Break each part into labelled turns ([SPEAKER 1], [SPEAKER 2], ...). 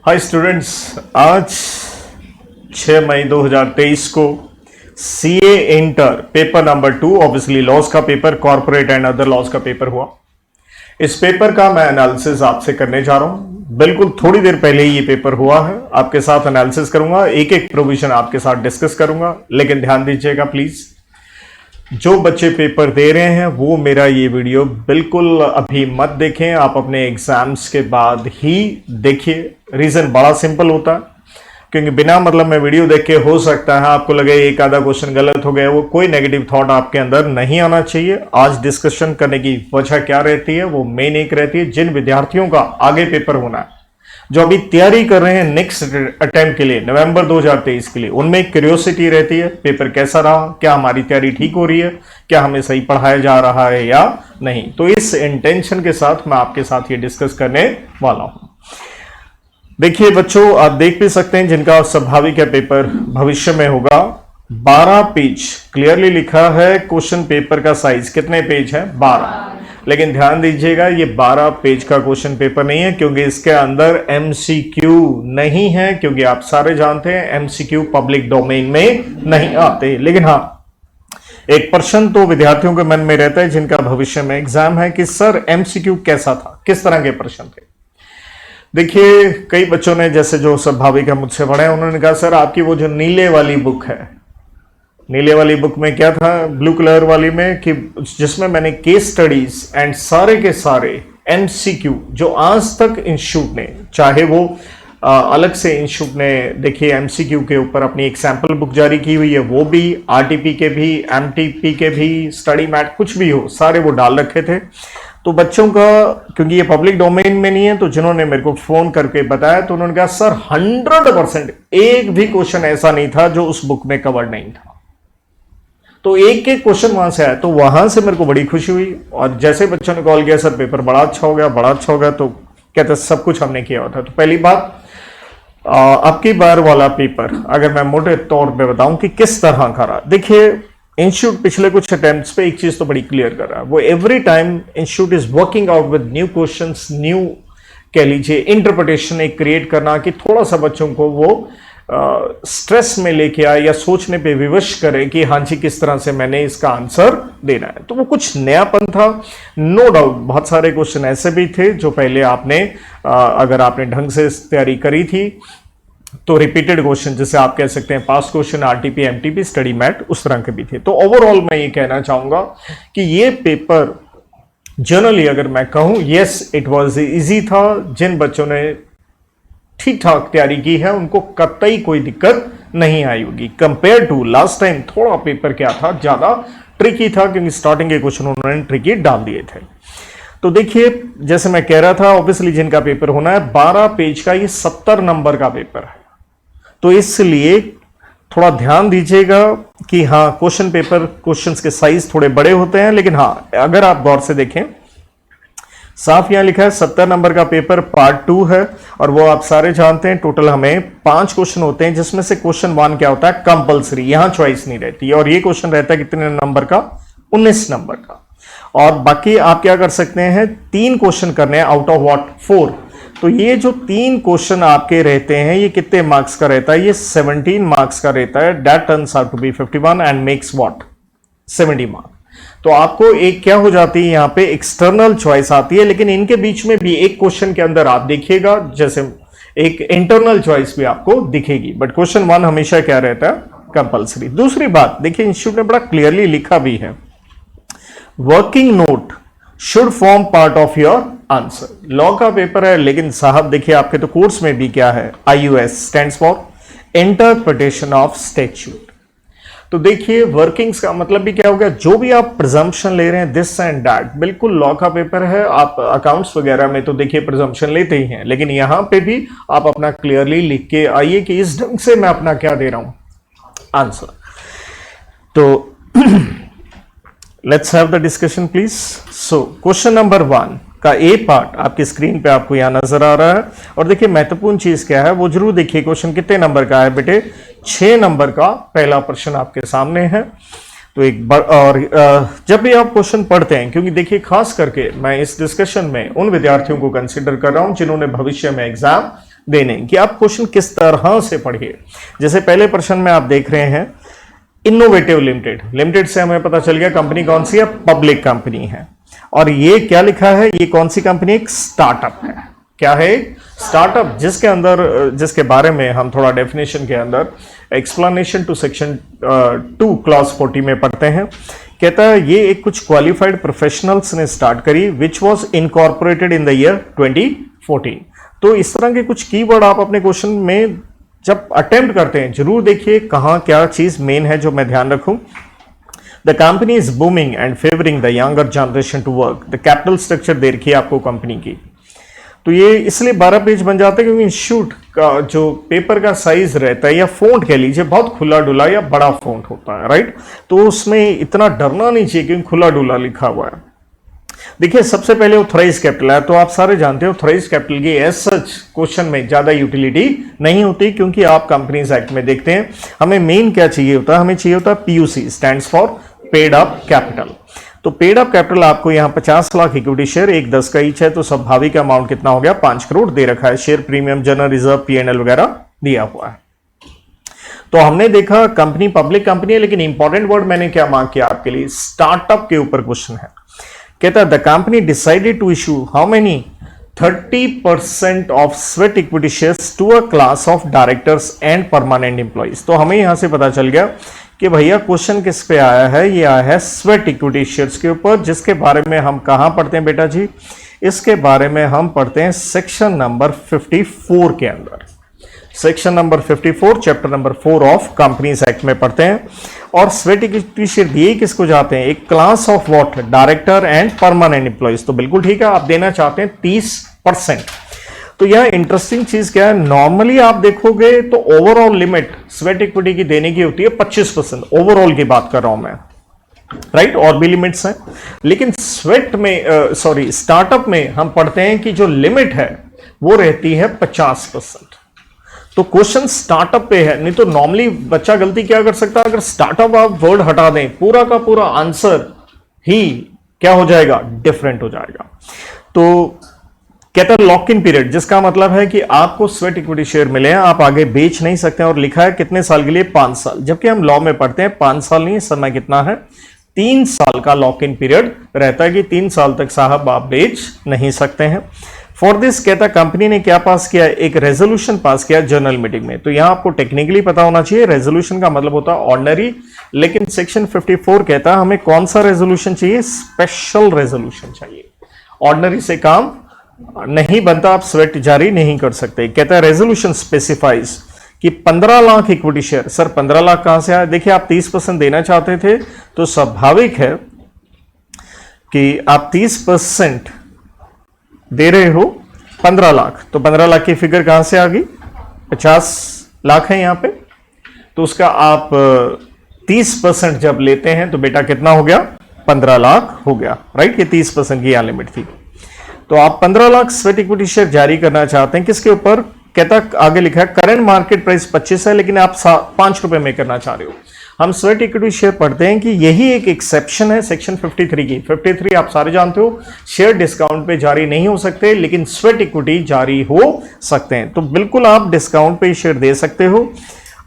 [SPEAKER 1] Hi students, आज 6 मई 2023 को CA inter paper number 2 obviously laws का paper, corporate and other laws का पेपर हुआ। इस पेपर का मैं एनालिसिस आपसे करने जा रहा हूं। बिल्कुल थोड़ी देर पहले ही ये पेपर हुआ है, आपके साथ एनालिसिस करूंगा, एक एक प्रोविजन आपके साथ डिस्कस करूंगा। लेकिन ध्यान दीजिएगा प्लीज, जो बच्चे पेपर दे रहे हैं वो मेरा ये वीडियो बिल्कुल अभी मत देखें, आप अपने एग्जाम्स के बाद ही देखिए। रीजन बड़ा सिंपल होता है, क्योंकि बिना मतलब में वीडियो देख के हो सकता है आपको लगे एक आधा क्वेश्चन गलत हो गया, वो कोई नेगेटिव थॉट आपके अंदर नहीं आना चाहिए। आज डिस्कशन करने की वजह क्या रहती है, वो मेन एक रहती है, जिन विद्यार्थियों का आगे पेपर होना है, जो अभी तैयारी कर रहे हैं नेक्स्ट अटेम्प्ट के लिए, नवंबर 2023 के लिए, उनमें क्यूरियोसिटी रहती है पेपर कैसा रहा, क्या हमारी तैयारी ठीक हो रही है, क्या हमें सही पढ़ाया जा रहा है या नहीं। तो इस इंटेंशन के साथ मैं आपके साथ ये डिस्कस करने वाला हूं। देखिए बच्चों, आप देख भी सकते हैं जिनका स्वाभाविक है पेपर भविष्य में होगा। 12 पेज क्लियरली लिखा है। क्वेश्चन पेपर का साइज कितने पेज है? 12। लेकिन ध्यान दीजिएगा, ये 12 पेज का क्वेश्चन पेपर नहीं है, क्योंकि इसके अंदर एमसीक्यू नहीं है, क्योंकि आप सारे जानते हैं एमसीक्यू पब्लिक डोमेन में नहीं आते। लेकिन हाँ, एक प्रश्न तो विद्यार्थियों के मन में रहता है जिनका भविष्य में एग्जाम है कि सर एमसीक्यू कैसा था, किस तरह के प्रश्न थे। देखिए, कई बच्चों ने, जैसे जो स्वाभाविक है मुझसे पढ़े, उन्होंने कहा सर आपकी वो जो नीले वाली बुक है, नीले वाली बुक में क्या था, ब्लू कलर वाली में, कि जिसमें मैंने केस स्टडीज एंड सारे के सारे एमसीक्यू जो आज तक इंस्टीट्यूट ने, चाहे वो अलग से इंस्टीट्यूट ने देखिए एमसीक्यू के ऊपर अपनी एक सैंपल बुक जारी की हुई है, वो भी आरटीपी के भी, एमटीपी के भी, स्टडी मैट कुछ भी हो, सारे वो डाल रखे थे। तो बच्चों का, क्योंकि ये पब्लिक डोमेन में नहीं है, तो जिन्होंने मेरे को फोन करके बताया तो उन्होंने कहा सर 100% एक भी क्वेश्चन ऐसा नहीं था जो उस बुक में कवर नहीं था। तो एक एक क्वेश्चन वहां से आया, तो वहां से मेरे को बड़ी खुशी हुई। और जैसे बच्चों ने कॉल किया सर पेपर बड़ा अच्छा हो गया, बड़ा अच्छा हो गया, तो कहते सब कुछ हमने किया होता। तो पहली बात, अब की बार वाला पेपर अगर मैं मोटे तौर पे बताऊं कि किस तरह का रहा, देखिए इंस्टीट्यूट पिछले कुछ अटेम्प्ट्स पे एक चीज तो बड़ी क्लियर कर रहा है, वो every time institute is working out with new questions, new कह लीजिए इंटरप्रिटेशन एक क्रिएट करना, कि थोड़ा सा बच्चों को वो स्ट्रेस में लेके आए या सोचने पे विवश करे कि हाँ जी किस तरह से मैंने इसका आंसर देना है। तो वो कुछ नयापन था, नो डाउट। बहुत सारे क्वेश्चन ऐसे भी थे जो पहले आपने अगर आपने ढंग से तैयारी करी थी तो रिपीटेड क्वेश्चन, जैसे आप कह सकते हैं past question, RTP, MTP, study mat, उस तरह के भी थे। तो ओवरऑल मैं ये कहना चाहूंगा कि ये पेपर जनरली अगर मैं कहूं, यस इट वाज इजी था। जिन बच्चों ने ठीक ठाक तैयारी की है उनको कतई कोई दिक्कत नहीं आई होगी। कंपेयर टू लास्ट टाइम थोड़ा पेपर क्या था, ज्यादा ट्रिकी था, क्योंकि स्टार्टिंग के क्वेश्चन उन्होंने ट्रिकी डाल दिए थे। तो देखिए, जैसे मैं कह रहा था, ऑब्वियसली जिनका पेपर होना है 12 पेज का, ये 70 नंबर का पेपर है। तो इसलिए थोड़ा ध्यान दीजिएगा कि हाँ, क्वेश्चन पेपर, क्वेश्चंस के साइज थोड़े बड़े होते हैं, लेकिन हाँ अगर आप गौर से देखें, साफ यहां लिखा है 70 नंबर का पेपर पार्ट 2 है, और वो आप सारे जानते हैं टोटल हमें 5 क्वेश्चन होते हैं, जिसमें से क्वेश्चन 1 क्या होता है, कंपलसरी, यहां चॉइस नहीं रहती। और ये क्वेश्चन रहता है कितने नंबर का, 19 नंबर का। और बाकी आप क्या कर सकते हैं, 3 क्वेश्चन करने हैं आउट ऑफ व्हाट 4। तो ये जो 3 क्वेश्चन आपके रहते हैं, ये कितने मार्क्स का रहता है, ये 17 मार्क्स का रहता है। That turns out to be 51 and makes what 70 marks. तो आपको एक क्या हो जाती है, यहां पे एक्सटर्नल चॉइस आती है, लेकिन इनके बीच में भी एक क्वेश्चन के अंदर आप देखिएगा जैसे एक इंटरनल चॉइस भी आपको दिखेगी, बट क्वेश्चन 1 हमेशा क्या रहता है, कंपलसरी। दूसरी बात देखिए, इंस्टीट्यूट ने बड़ा क्लियरली लिखा भी है, working note should form part of your answer. Law का पेपर है, लेकिन साहब देखिए आपके तो कोर्स में भी क्या है, आईयूएस stands for interpretation of statute. तो देखिए वर्किंग्स का मतलब भी क्या हो गया, जो भी आप प्रिजम्पशन ले रहे हैं दिस एंड दैट, बिल्कुल लॉ का पेपर है। आप अकाउंट्स वगैरह में तो देखिए प्रिजम्पशन लेते ही हैं, लेकिन यहां पे भी आप अपना क्लियरली लिख के आइए कि इस ढंग से मैं अपना क्या दे रहा हूं, आंसर। तो let's have the discussion please. So question number 1 का ए पार्ट आपकी स्क्रीन पे आपको यहां नजर आ रहा है। और देखिए महत्वपूर्ण चीज क्या है वो जरूर देखिए, क्वेश्चन कितने नंबर का है बेटे, 6 नंबर का पहला प्रश्न आपके सामने है। तो एक बार, और जब भी आप क्वेश्चन पढ़ते हैं, क्योंकि देखिए खास करके मैं इस डिस्कशन में उन विद्यार्थियों को कंसिडर कर रहा हूं जिन्होंने भविष्य में एग्जाम देने कि आप क्वेश्चन किस तरह से पढ़िए। जैसे पहले प्रश्न में आप देख रहे हैं इनोवेटिव लिमिटेड, लिमिटेड से हमें पता चल गया कंपनी कौन सी है, पब्लिक कंपनी है। और ये क्या लिखा है, ये कौन सी कंपनी, एक स्टार्टअप है। क्या है, स्टार्टअप, जिसके अंदर, जिसके बारे में हम थोड़ा डेफिनेशन के अंदर एक्सप्लेनेशन टू सेक्शन 2 क्लॉज 40 में पढ़ते हैं। कहता है ये एक कुछ क्वालिफाइड प्रोफेशनल्स ने स्टार्ट करी which was incorporated in the year 2014। तो इस तरह के कुछ कीवर्ड आप अपने क्वेश्चन में जब अटेम्प्ट करते हैं जरूर देखिए कहां क्या चीज मेन है जो मैं ध्यान रखूं। The company is booming and favouring the younger generation to work. The capital structure दे रखी है आपको कंपनी की। तो ये इसलिए 12 पेज बन जाता है क्योंकि इंस्टीट्यूट का जो पेपर का साइज रहता है या फोंट कह लीजिए बहुत खुला डुला या बड़ा फोंट होता है, राइट। तो उसमें इतना डरना नहीं चाहिए क्योंकि खुला डुला लिखा हुआ है। देखिए सबसे पहले ऑथराइज कैपिटल है, तो आप सारे जानते हो ऑथराइज कैपिटल की एज सच क्वेश्चन में ज्यादा यूटिलिटी नहीं होती क्योंकि आप कंपनीज एक्ट में देखते हैं हमें मेन क्या चाहिए होता है, हमें चाहिए होता है PUC, stands for paid up capital. तो पेड अप कैपिटल आपको यहां 50 लाख इक्विटी शेयर, 1/10 का ईच है, तो स्वाभाविक अमाउंट कितना हो गया, 5 करोड़ दे रखा है। Share premium, general reserve, PNL वगैरह दिया हुआ है। तो हमने देखा कंपनी पब्लिक कंपनी है, लेकिन इंपॉर्टेंट वर्ड मैंने क्या मार्क किया आपके लिए, स्टार्टअप के ऊपर क्वेश्चन है। कहता है the company decided to issue how many 30% of sweat equity shares to a class of directors and permanent employees. तो हमें यहां से पता चल गया कि भैया क्वेश्चन किस पे आया है, ये आया है स्वेट इक्विटी शेयर्स के ऊपर, जिसके बारे में हम कहां पढ़ते हैं बेटा जी, इसके बारे में हम पढ़ते हैं सेक्शन नंबर 54 के अंदर। Section number 54 chapter number 4 of companies act में पढ़ते हैं। और स्वेट इक्विटी शेयर दिए किसको जाते हैं, एक class of what, director and permanent employees. तो बिल्कुल ठीक है, आप देना चाहते हैं 30%। तो यह इंटरेस्टिंग चीज क्या है, नॉर्मली आप देखोगे तो ओवरऑल लिमिट स्वेट इक्विटी की देने की होती है 25%, ओवरऑल की बात कर रहा हूं मैं, राइट। और भी लिमिट्स हैं, लेकिन स्वेट में स्टार्टअप में हम पढ़ते हैं कि जो लिमिट है वो रहती है 50%। तो क्वेश्चन स्टार्टअप पे है, नहीं तो नॉर्मली बच्चा गलती क्या कर सकता है, अगर स्टार्टअप आप वर्ड हटा दें पूरा का पूरा आंसर ही क्या हो जाएगा, डिफरेंट हो जाएगा। तो कहता है लॉक इन पीरियड, जिसका मतलब है कि आपको स्वेट इक्विटी शेयर मिले हैं, आप आगे बेच नहीं सकते हैं, और लिखा है कितने साल के लिए, 5 साल। जबकि हम लॉ में पढ़ते हैं 5 साल नहीं, समय कितना है, 3 साल का लॉक इन पीरियड रहता है कि 3 साल तक साहब आप बेच नहीं सकते हैं। फॉर दिस कहता है कंपनी ने क्या पास किया, एक रेजोल्यूशन पास किया जनरल मीटिंग में। तो यहां आपको टेक्निकली पता होना चाहिए, रेजोल्यूशन का मतलब होता है ऑर्डिनरी, लेकिन सेक्शन 54 कहता है हमें कौन सा रेजोल्यूशन चाहिए, स्पेशल रेजोल्यूशन चाहिए। ऑर्डिनरी से काम नहीं बनता, आप स्वेट जारी नहीं कर सकते। कहता है रेजोल्यूशन स्पेसिफाइज कि 15 lakh equity share. Sir 15 lakh कहां से आया, देखिए आप 30% देना चाहते थे तो स्वाभाविक है कि आप 30% दे रहे हो 15 लाख, तो 15 लाख की फिगर कहां से आ गई, 50 लाख है यहां पे, तो उसका आप 30% जब लेते हैं तो बेटा कितना हो गया, 15 लाख हो गया, राइट। ये 30% की यहां लिमिट थी। तो आप 15 लाख स्वेट इक्विटी शेयर जारी करना चाहते हैं, किसके ऊपर, कहता आगे लिखा है करंट मार्केट प्राइस 25 है, लेकिन आप 5 रुपए में करना चाह रहे हो। हम स्वेट इक्विटी शेयर पढ़ते हैं कि यही एक एक्सेप्शन है सेक्शन 53 की। 53 आप सारे जानते हो, शेयर डिस्काउंट पे जारी नहीं हो सकते, लेकिन स्वेट इक्विटी जारी हो सकते हैं। तो बिल्कुल आप डिस्काउंट पे शेयर दे सकते हो।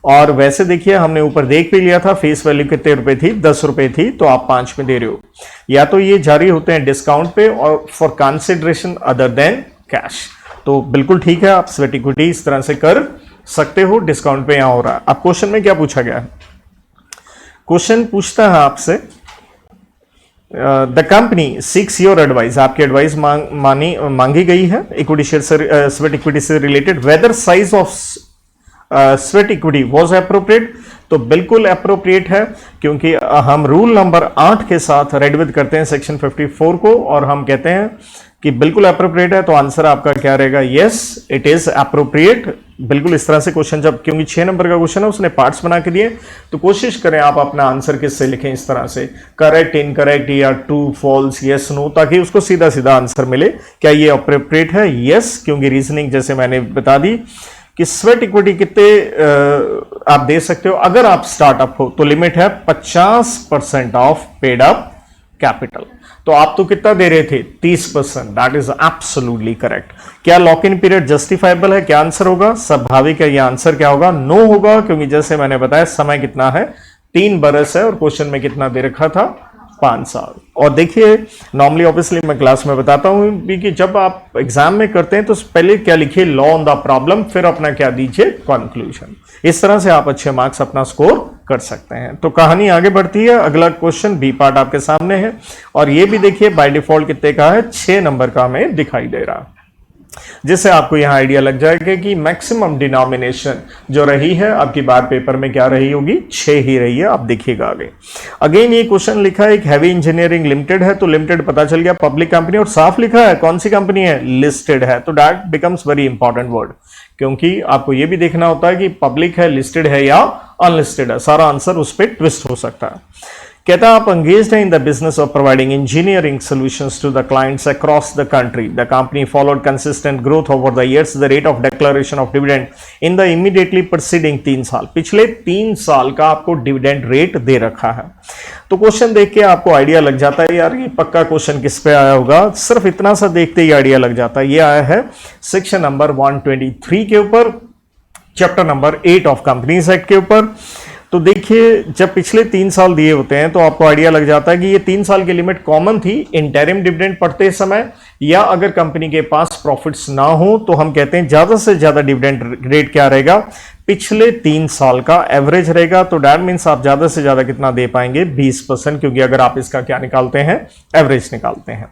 [SPEAKER 1] और वैसे देखिए हमने ऊपर देख भी लिया था, फेस वैल्यू कितने रुपए थी, 10 रुपए थी, तो आप 5 में दे रहे हो। या तो ये जारी होते हैं डिस्काउंट पे और for consideration other than cash. तो बिल्कुल ठीक है, आप स्वेट इक्विटी इस तरह से कर सकते हो, डिस्काउंट पे यहां हो रहा है। अब क्वेश्चन में क्या पूछा गया है, क्वेश्चन पूछता है आपसे the company seeks your advice, आपकी एडवाइस मांगी गई है इक्विटी शेयर से, स्वेट इक्विटी से related, whether size of sweat equity was appropriate. तो बिल्कुल एप्रोप्रिएट है, क्योंकि हम रूल नंबर 8 के साथ रेड विद करते हैं सेक्शन 54 को, और हम कहते हैं कि बिल्कुल एप्रोप्रिएट है। तो आंसर आपका क्या रहेगा, यस इट इज एप्रोप्रिएट। बिल्कुल इस तरह से क्वेश्चन, जब क्योंकि 6 नंबर का क्वेश्चन है उसने पार्ट्स बना के दिए, तो कोशिश करें आप अपना आंसर किससे लिखें, इस तरह से करेक्ट, इनकरेक्ट या ट्रू, फॉल्स, यस, नो, ताकि उसको सीधा सीधा आंसर मिले। क्या ये एप्रोप्रिएट है, यस, क्योंकि रीजनिंग जैसे मैंने बता दी कि स्वेट इक्विटी कितने आप दे सकते हो, अगर आप स्टार्टअप हो तो लिमिट है 50% ऑफ पेड अप कैपिटल। तो आप तो कितना दे रहे थे 30%, दैट इज एब्सोल्युटली करेक्ट। क्या लॉक इन पीरियड जस्टिफाइबल है? क्या आंसर होगा? स्वाभाविक है, यह आंसर क्या होगा? नो होगा, क्योंकि जैसे मैंने बताया समय कितना है 3 बरस है और क्वेश्चन में कितना दे रखा था 5 साल। और देखिए नॉर्मली ऑब्वियसली मैं क्लास में बताता हूं भी कि जब आप एग्जाम में करते हैं तो पहले क्या लिखिए, लॉ ऑन द प्रॉब्लम, फिर अपना क्या दीजिए, कंक्लूजन। इस तरह से आप अच्छे मार्क्स अपना स्कोर कर सकते हैं। तो कहानी आगे बढ़ती है, अगला क्वेश्चन बी पार्ट आपके सामने है और ये भी देखिए बाय डिफॉल्ट कितने का है, 6 नंबर का हमें दिखाई दे रहा है, जिससे आपको यहां आइडिया लग जाएगा कि मैक्सिमम डिनोमिनेशन जो रही है आपकी बार पेपर में क्या रही होगी, 6 ही रही है। आप देखिएगा आगे। अगेन ये क्वेश्चन लिखा है एक हैवी इंजीनियरिंग लिमिटेड है, तो लिमिटेड पता चल गया पब्लिक कंपनी और साफ लिखा है कौन सी कंपनी है, लिस्टेड है, तो that becomes very important word, क्योंकि आपको यह भी देखना होता है कि पब्लिक है, लिस्टेड है या अनलिस्टेड है, सारा आंसर उस पर ट्विस्ट हो सकता है। कहता आप engaged in the business of providing engineering solutions to the clients across the country. The company followed consistent growth over the years. The rate of declaration of dividend in the immediately preceding 3 साल, पिछले 3 साल का आपको dividend rate दे रखा है। तो question देख के आपको आइडिया लग जाता है यार ये पक्का क्वेश्चन किस पे आया होगा, सिर्फ इतना सा देखते ही आइडिया लग जाता है। ये आया है सेक्शन नंबर 123 के ऊपर, chapter number 8 of companies act के ऊपर। तो देखिए जब पिछले 3 साल दिए होते हैं तो आपको आइडिया लग जाता है कि ये 3 साल की लिमिट कॉमन थी इंटरिम डिविडेंड पढ़ते समय, या अगर कंपनी के पास प्रॉफिट्स ना हो तो हम कहते हैं ज्यादा से ज्यादा डिविडेंड रेट क्या रहेगा, पिछले 3 साल का एवरेज रहेगा। तो दैट मींस आप ज्यादा से ज्यादा कितना दे पाएंगे, 20%, क्योंकि अगर आप इसका क्या निकालते हैं, एवरेज निकालते हैं।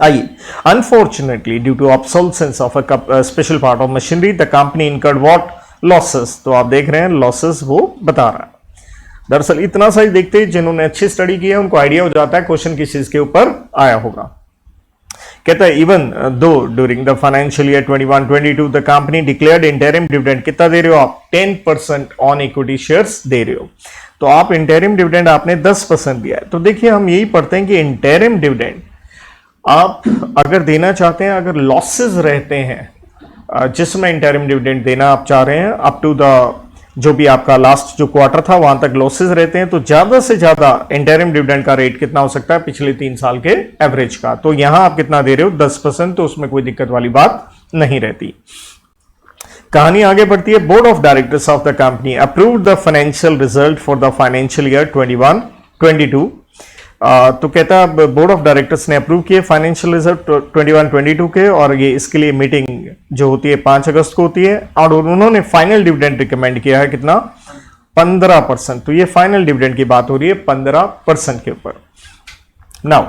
[SPEAKER 1] आइए, unfortunately due to obsolescence of a special part of machinery the company incurred what, losses. तो आप देख रहे हैं लॉसेस वो बता रहा है। दरअसल इतना सा ही देखते ही जिन्होंने अच्छी स्टडी की है उनको आइडिया हो जाता है क्वेश्चन किस चीज के ऊपर आया होगा। कहता है even though during the financial year 21-22 the company declared interim dividend, कितना दे रहे हो आप, 10% ऑन इक्विटी शेयर्स दे रहे हो, तो आप इंटरिम डिविडेंड आपने 10% दिया है। तो देखिए हम यही पढ़ते हैं कि इंटरिम डिविडेंड आप अगर देना चाहते हैं, अगर लॉसेस रहते हैं जिसमें इंटरिम डिविडेंड देना आप चाह रहे हैं अप टू द जो भी आपका लास्ट जो क्वार्टर था वहां तक लॉसेस रहते हैं, तो ज्यादा से ज्यादा इंटरिम डिविडेंड का रेट कितना हो सकता है, पिछले 3 साल के एवरेज का। तो यहां आप कितना दे रहे हो, 10%, तो उसमें कोई दिक्कत वाली बात नहीं रहती। कहानी आगे बढ़ती है। Board of directors of the company approved the financial result for the financial year 21-22। तो कहता है बोर्ड ऑफ डायरेक्टर्स ने अप्रूव किए फाइनेंशियल रिजल्ट 21-22 के, और ये इसके लिए मीटिंग जो होती है 5 अगस्त को होती है, और उन्होंने फाइनल डिविडेंड रिकमेंड किया है कितना, 15%। तो ये फाइनल डिविडेंड की बात हो रही है 15% के ऊपर। Now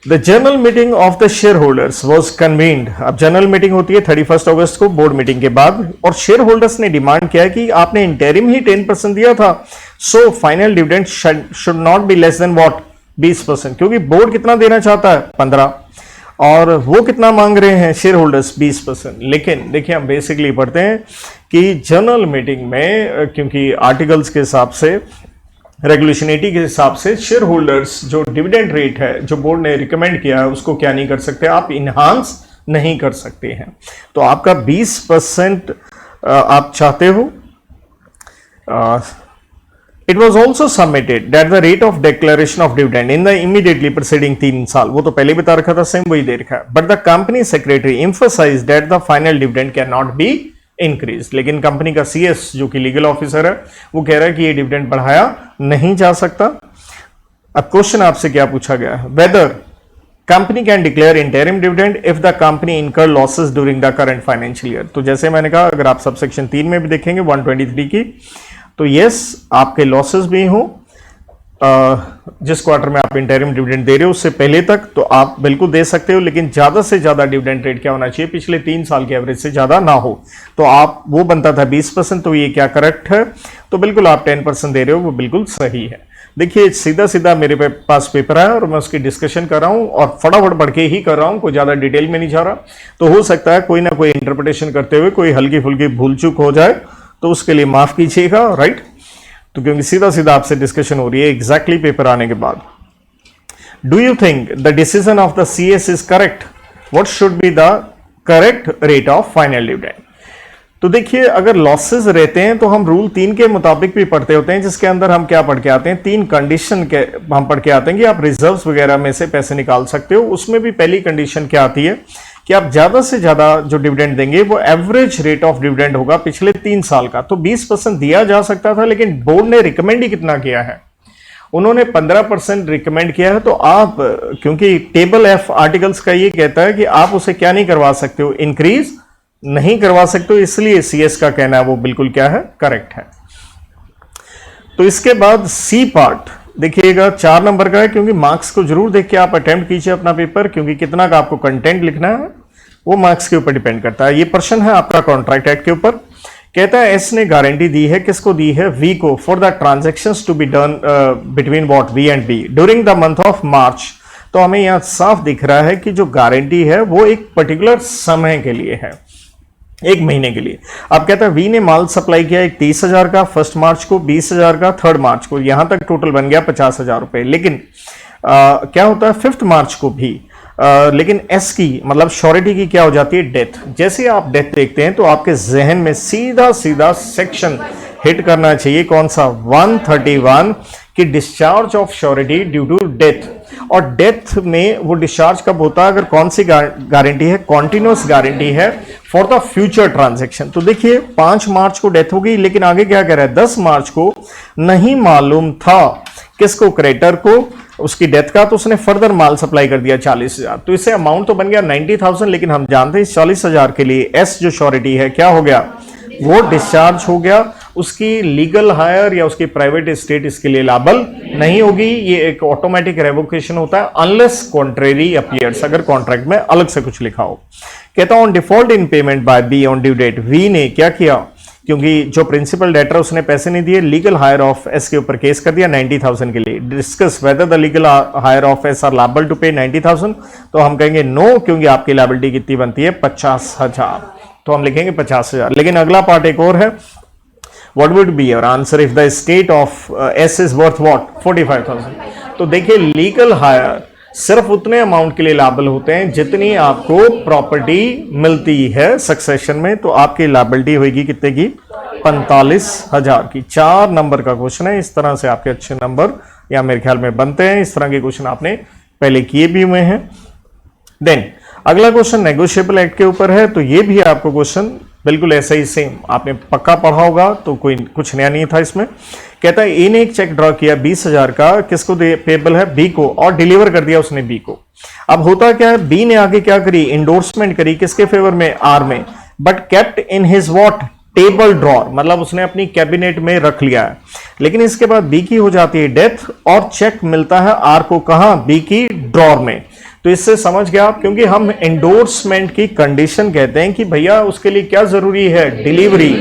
[SPEAKER 1] the general meeting of the share holders was convened. अब जनरल मीटिंग होती है 31 अगस्त को बोर्ड मीटिंग के बाद, और शेयर होल्डर्स ने डिमांड किया है कि आपने इंटरिम ही 10% दिया था, so final dividend should not be less than what, 20%, क्योंकि बोर्ड कितना देना चाहता है 15, और वो कितना मांग रहे हैं शेयर होल्डर्स, 20%। लेकिन देखिए हम बेसिकली पढ़ते हैं कि जनरल मीटिंग में, क्योंकि आर्टिकल्स के हिसाब से, रेगुलेशन 80 के हिसाब से शेयर होल्डर्स जो डिविडेंड रेट है जो बोर्ड ने रिकमेंड किया है उसको क्या नहीं कर सकते, आप इनहांस नहीं कर सकते हैं। तो आपका 20% आप चाहते हो। It was also submitted that the rate of declaration of dividend in the immediately preceding 3 साल, वो तो पहले बता रखा था, सेम वही दे रखा है, but the company secretary emphasised that the final dividend can not be increase. लेकिन कंपनी का सीएस जो कि लीगल ऑफिसर है वो कह रहा है कि ये डिविडेंड बढ़ाया नहीं जा सकता। अब क्वेश्चन आपसे क्या पूछा गया है, whether company can declare interim dividend if the company incur losses during the current financial year. तो जैसे मैंने कहा अगर आप सबसेक्शन 3 में भी देखेंगे 123 की, तो यस आपके लॉसेस भी हो जिस क्वार्टर में आप इंटरिम डिविडेंड दे रहे हो उससे पहले तक, तो आप बिल्कुल दे सकते हो, लेकिन ज्यादा से ज्यादा डिविडेंड रेट क्या होना चाहिए, पिछले 3 साल के एवरेज से ज्यादा ना हो। तो आप वो बनता था 20%, तो ये क्या करेक्ट है, तो बिल्कुल आप 10% दे रहे हो, वो बिल्कुल सही है। देखिए सीधा सीधा मेरे पास पेपर है और मैं उसकी डिस्कशन कर रहा हूं और फटाफट बढ़ के ही कर रहा हूं, कोई ज्यादा डिटेल में नहीं जा रहा। तो हो सकता है कोई ना कोई इंटरप्रिटेशन करते हुए कोई हल्की फुल्की भूल चूक हो जाए, तो उसके लिए माफ कीजिएगा, राइट। तो क्योंकि सीधा सीधा आपसे डिस्कशन हो रही है एग्जैक्टली पेपर आने के बाद। Do you think the decision of the CS is correct, what should be the correct rate of final dividend. तो देखिए अगर लॉसेस रहते हैं तो हम रूल 3 के मुताबिक भी पढ़ते होते हैं, जिसके अंदर हम क्या पढ़ के आते हैं, 3 कंडीशन के हम पढ़ के आते हैं कि आप रिजर्व्स वगैरह में से पैसे निकाल सकते हो। उसमें भी पहली कंडीशन क्या आती है कि आप ज्यादा से ज्यादा जो डिविडेंड देंगे वो एवरेज रेट ऑफ डिविडेंड होगा पिछले 3 साल का। तो 20% दिया जा सकता था, लेकिन बोर्ड ने रिकमेंड ही कितना किया है, उन्होंने 15% रिकमेंड किया है। तो आप, क्योंकि टेबल एफ आर्टिकल्स का ये कहता है कि आप उसे क्या नहीं करवा सकते हो, इंक्रीज नहीं करवा सकते हो, इसलिए सीएस का कहना है वो बिल्कुल क्या है, करेक्ट है। तो इसके बाद सी पार्ट देखिएगा 4 नंबर का है, क्योंकि मार्क्स को जरूर देख के आप अटेम्प्ट कीजिए अपना पेपर, क्योंकि कितना का आपको कंटेंट लिखना है वो मार्क्स के ऊपर डिपेंड करता है। ये प्रश्न है आपका कॉन्ट्रैक्ट एक्ट के ऊपर। कहता है एस ने गारंटी दी है, किसको दी है, वी को, for the transactions to be done between what, V and B during the month of March. तो हमें यहां साफ दिख रहा है कि जो गारंटी है वो एक पर्टिकुलर समय के लिए है, 1 महीने के लिए। अब कहता है वी ने माल सप्लाई किया एक 30,000 का 1 मार्च को, 20,000 का 3 मार्च को, यहां तक टोटल बन गया 50,000 रुपए। लेकिन क्या होता है 5 मार्च को भी लेकिन एस की मतलब श्योरिटी की क्या हो जाती है, डेथ। जैसे आप डेथ देखते हैं तो आपके जहन में सीधा सीधा सेक्शन हिट करना चाहिए, कौन सा, 131 की discharge of surety due to death. और डेथ में वो डिस्चार्ज कब होता है, अगर कौन सी गारंटी है, कॉन्टिन्यूअस गारंटी है फॉर द फ्यूचर ट्रांजैक्शन। तो देखिए 5 मार्च को डेथ हो गई, लेकिन आगे क्या कह रहा है, 10 मार्च को नहीं मालूम था किसको, क्रेडिटर को, उसकी डेथ का, तो उसने फर्दर माल सप्लाई कर दिया 40,000। तो इससे अमाउंट तो बन गया 90,000, लेकिन हम जानते हैं 40,000 के लिए एस जो श्योरिटी है क्या हो गया, वो डिस्चार्ज हो गया। उसकी लीगल हायर या उसकी प्राइवेट एस्टेट इसके लिए लायबल नहीं होगी। ये एक ऑटोमेटिक रेवोकेशन होता है अनलेस कॉन्ट्रेरी अपीयर्स, अगर कॉन्ट्रैक्ट में अलग से कुछ लिखा हो। कहता हूं default in payment by B on due date, V ने क्या किया, क्योंकि जो प्रिंसिपल डेटर उसने पैसे नहीं दिए, लीगल हायर ऑफ एस के ऊपर केस कर दिया 90,000 के लिए। Discuss whether the legal heir of S are liable to pay 90,000, तो हम कहेंगे नो, क्योंकि आपकी लायबिलिटी कितनी बनती है, 50,000, तो हम लिखेंगे 50,000। लेकिन अगला पार्ट एक और है, what would be your answer if the state of S is worth what, 45,000। तो देखिए लीगल हायर सिर्फ उतने अमाउंट के लिए लायबल होते हैं जितनी आपको प्रॉपर्टी मिलती है सक्सेशन में, तो आपकी लायबिलिटी होगी कितने की, 45,000 की। 4 नंबर का क्वेश्चन है। इस तरह से आपके अच्छे नंबर या मेरे ख्याल में बनते हैं, इस तरह के क्वेश्चन आपने पहले किए भी हुए हैं। देन अगला क्वेश्चन नेगोशिएबल एक्ट के ऊपर है, तो ये भी आपको क्वेश्चन बिल्कुल ऐसा ही सेम आपने पक्का पढ़ा होगा, तो कोई कुछ नया नहीं था इसमें। कहता है ए ने एक चेक ड्रॉ किया 20,000 का, किसको पेबल है, बी को, और डिलीवर कर दिया उसने बी को। अब होता क्या है, बी ने आगे क्या करी, इंडोर्समेंट करी, किसके फेवर में, आर में, but kept in his what, table drawer, मतलब उसने अपनी कैबिनेट में रख लिया है। लेकिन इसके बाद बी की हो जाती है डेथ और चेक मिलता है आर को, कहां, बी की ड्रॉर में। तो इससे समझ गया आप, क्योंकि हम एंडोर्समेंट की कंडीशन कहते हैं कि भैया उसके लिए क्या जरूरी है, डिलीवरी।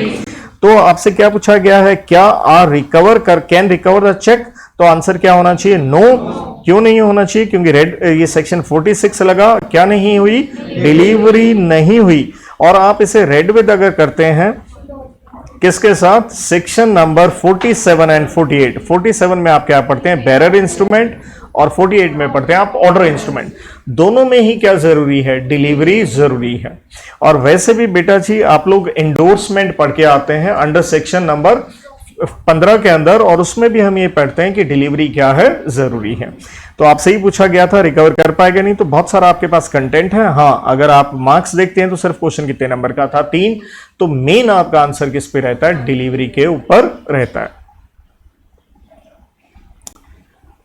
[SPEAKER 1] तो आपसे क्या पूछा गया है, क्या आर रिकवर कर, कैन रिकवर द चेक, तो आंसर क्या होना चाहिए, नो। क्यों नहीं होना चाहिए, क्योंकि रेड ये सेक्शन 46 लगा, क्या नहीं हुई, डिलीवरी नहीं हुई। और आप इसे रेड विद अगर करते हैं किसके साथ, सेक्शन नंबर 47 एंड 48। 47 में आप क्या पढ़ते हैं, बेरर इंस्ट्रूमेंट, और 48 में पढ़ते हैं आप ऑर्डर इंस्ट्रूमेंट। दोनों में ही क्या जरूरी है, डिलीवरी जरूरी है। और वैसे भी बेटा जी आप लोग एंडोर्समेंट पढ़ के आते हैं अंडर सेक्शन नंबर 15 के अंदर, और उसमें भी हम ये पढ़ते हैं कि डिलीवरी क्या है, जरूरी है। तो आपसे ही पूछा गया था रिकवर कर पाएगा नहीं, तो बहुत सारा आपके पास कंटेंट है। हाँ, अगर आप मार्क्स देखते हैं तो सिर्फ क्वेश्चन कितने नंबर का था, 3। तो मेन आपका आंसर किस पे रहता है, डिलीवरी के ऊपर रहता है।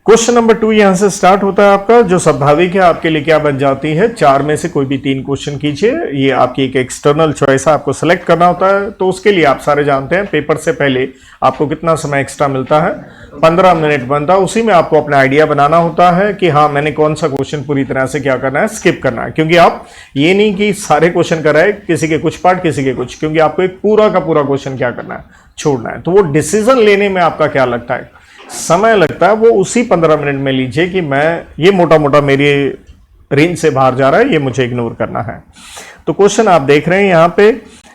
[SPEAKER 1] क्वेश्चन नंबर 2 यहां से स्टार्ट होता है आपका, जो स्वाभाविक है आपके लिए क्या बन जाती है, 4 में से कोई भी 3 क्वेश्चन कीजिए। ये आपकी एक एक्सटर्नल चॉइस है, आपको सेलेक्ट करना होता है। तो उसके लिए आप सारे जानते हैं पेपर से पहले आपको कितना समय एक्स्ट्रा मिलता है, 15 मिनट बनता है। उसी में आपको अपना आइडिया बनाना होता है कि हाँ मैंने कौन सा क्वेश्चन पूरी तरह से क्या करना है, स्किप करना है। क्योंकि आप ये नहीं कि सारे क्वेश्चन कराए, किसी के कुछ पार्ट किसी के कुछ, क्योंकि आपको एक पूरा का पूरा क्वेश्चन क्या करना है, छोड़ना है। तो वो डिसीजन लेने में आपका क्या लगता है, समय लगता है, वो उसी 15 मिनट में लीजिए कि मैं ये मोटा मोटा मेरी रेंज से बाहर जा रहा है, ये मुझे इग्नोर करना है। तो क्वेश्चन आप देख रहे हैं यहां पे,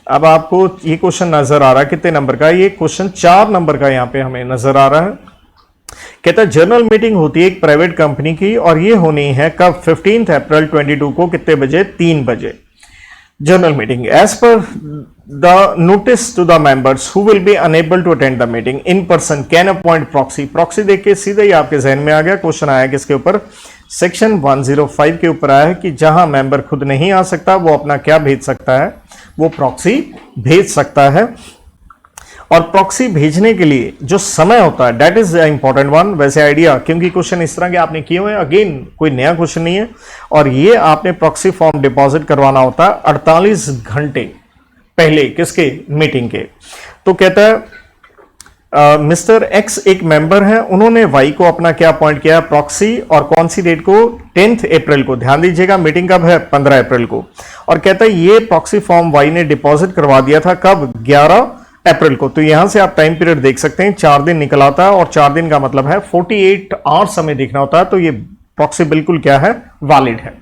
[SPEAKER 1] अब आपको ये क्वेश्चन नजर आ रहा है कितने नंबर का, ये क्वेश्चन 4 नंबर का यहां पे हमें नजर आ रहा है। कहता है जर्नल मीटिंग होती है एक प्राइवेट कंपनी की, और ये होनी है कब, 15 अप्रैल 22 को, कितने बजे, 3 बजे। Journal meeting. As per the notice to the members who will be unable to attend the meeting in person can appoint proxy. Proxy देख के सीधा ही आपके जहन में आ गया, क्वेश्चन आया किसके ऊपर, सेक्शन 105 के ऊपर आया है कि जहां मेंबर खुद नहीं आ सकता वो अपना क्या भेज सकता है, वो प्रॉक्सी भेज सकता है। और प्रॉक्सी भेजने के लिए जो समय होता है दैट इज इंपॉर्टेंट वन। वैसे आइडिया, क्योंकि क्वेश्चन इस तरह के आपने किए हुए हैं, अगेन कोई नया क्वेश्चन नहीं है, और ये आपने प्रॉक्सी फॉर्म डिपॉजिट करवाना होता है 48 घंटे पहले किसके, मीटिंग के। तो कहता है मिस्टर एक्स एक मेंबर है, उन्होंने वाई को अपना क्या अपॉइंट किया प्रॉक्सी, और कौन सी डेट को, 10 अप्रैल को। ध्यान दीजिएगा मीटिंग कब है, 15 अप्रैल को। और कहता है ये प्रॉक्सी फॉर्म वाई ने डिपॉजिट करवा दिया था कब, 11 अप्रैल को। तो यहां से आप टाइम पीरियड देख सकते हैं, 4 दिन निकल आता है, और 4 दिन का मतलब है 48 आवर्स समय देखना होता है। तो ये प्रॉक्सी बिल्कुल क्या है, वैलिड है।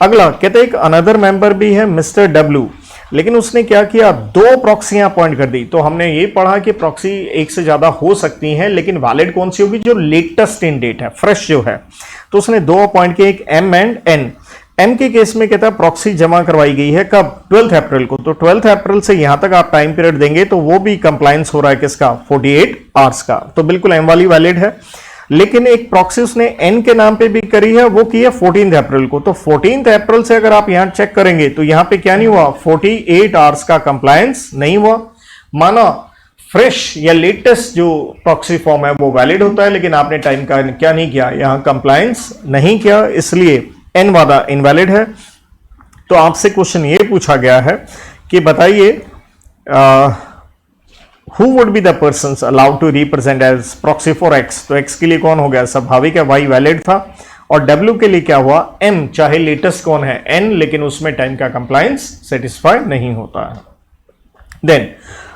[SPEAKER 1] अगला कहते हैं एक अनदर मेंबर भी है मिस्टर डब्ल्यू, लेकिन उसने क्या किया, 2 प्रॉक्सियां अपॉइंट कर दी। तो हमने ये पढ़ा कि प्रॉक्सी एक से ज्यादा हो सकती हैं, लेकिन वैलिड कौन सी होगी, जो लेटेस्ट इन डेट है, फ्रेश जो है। तो उसने 2 अपॉइंट किए, एक एम एंड एन। एम के केस में कहता है प्रॉक्सी जमा करवाई गई है कब, 12 अप्रैल को। तो 12 अप्रैल से यहां तक आप टाइम पीरियड देंगे तो वो भी कंप्लायंस हो रहा है किसका, 48 आवर्स का। तो बिल्कुल एम वाली वैलिड है। लेकिन एक प्रॉक्सी उसने एन के नाम पे भी करी है, वो की है 14 अप्रैल को। तो 14 अप्रैल से अगर आप यहां चेक करेंगे तो यहां पे क्या नहीं हुआ, 48 आवर्स का कंप्लायंस नहीं हुआ। माना फ्रेश या लेटेस्ट जो प्रॉक्सी फॉर्म है वो वैलिड होता है, लेकिन आपने टाइम का क्या नहीं किया, यहां कंप्लायंस नहीं किया, इसलिए एन वाला इनवैलिड है। तो आपसे क्वेश्चन ये पूछा गया है कि बताइए who would be the persons allowed to represent as proxy for X. तो एक्स के लिए कौन हो गया, स्वाभाविक है वाई वैलिड था। और डब्ल्यू के लिए क्या हुआ, एम, चाहे लेटेस्ट कौन है एन, लेकिन उसमें टाइम का कंप्लायंस सेटिस्फाई नहीं होता है। देन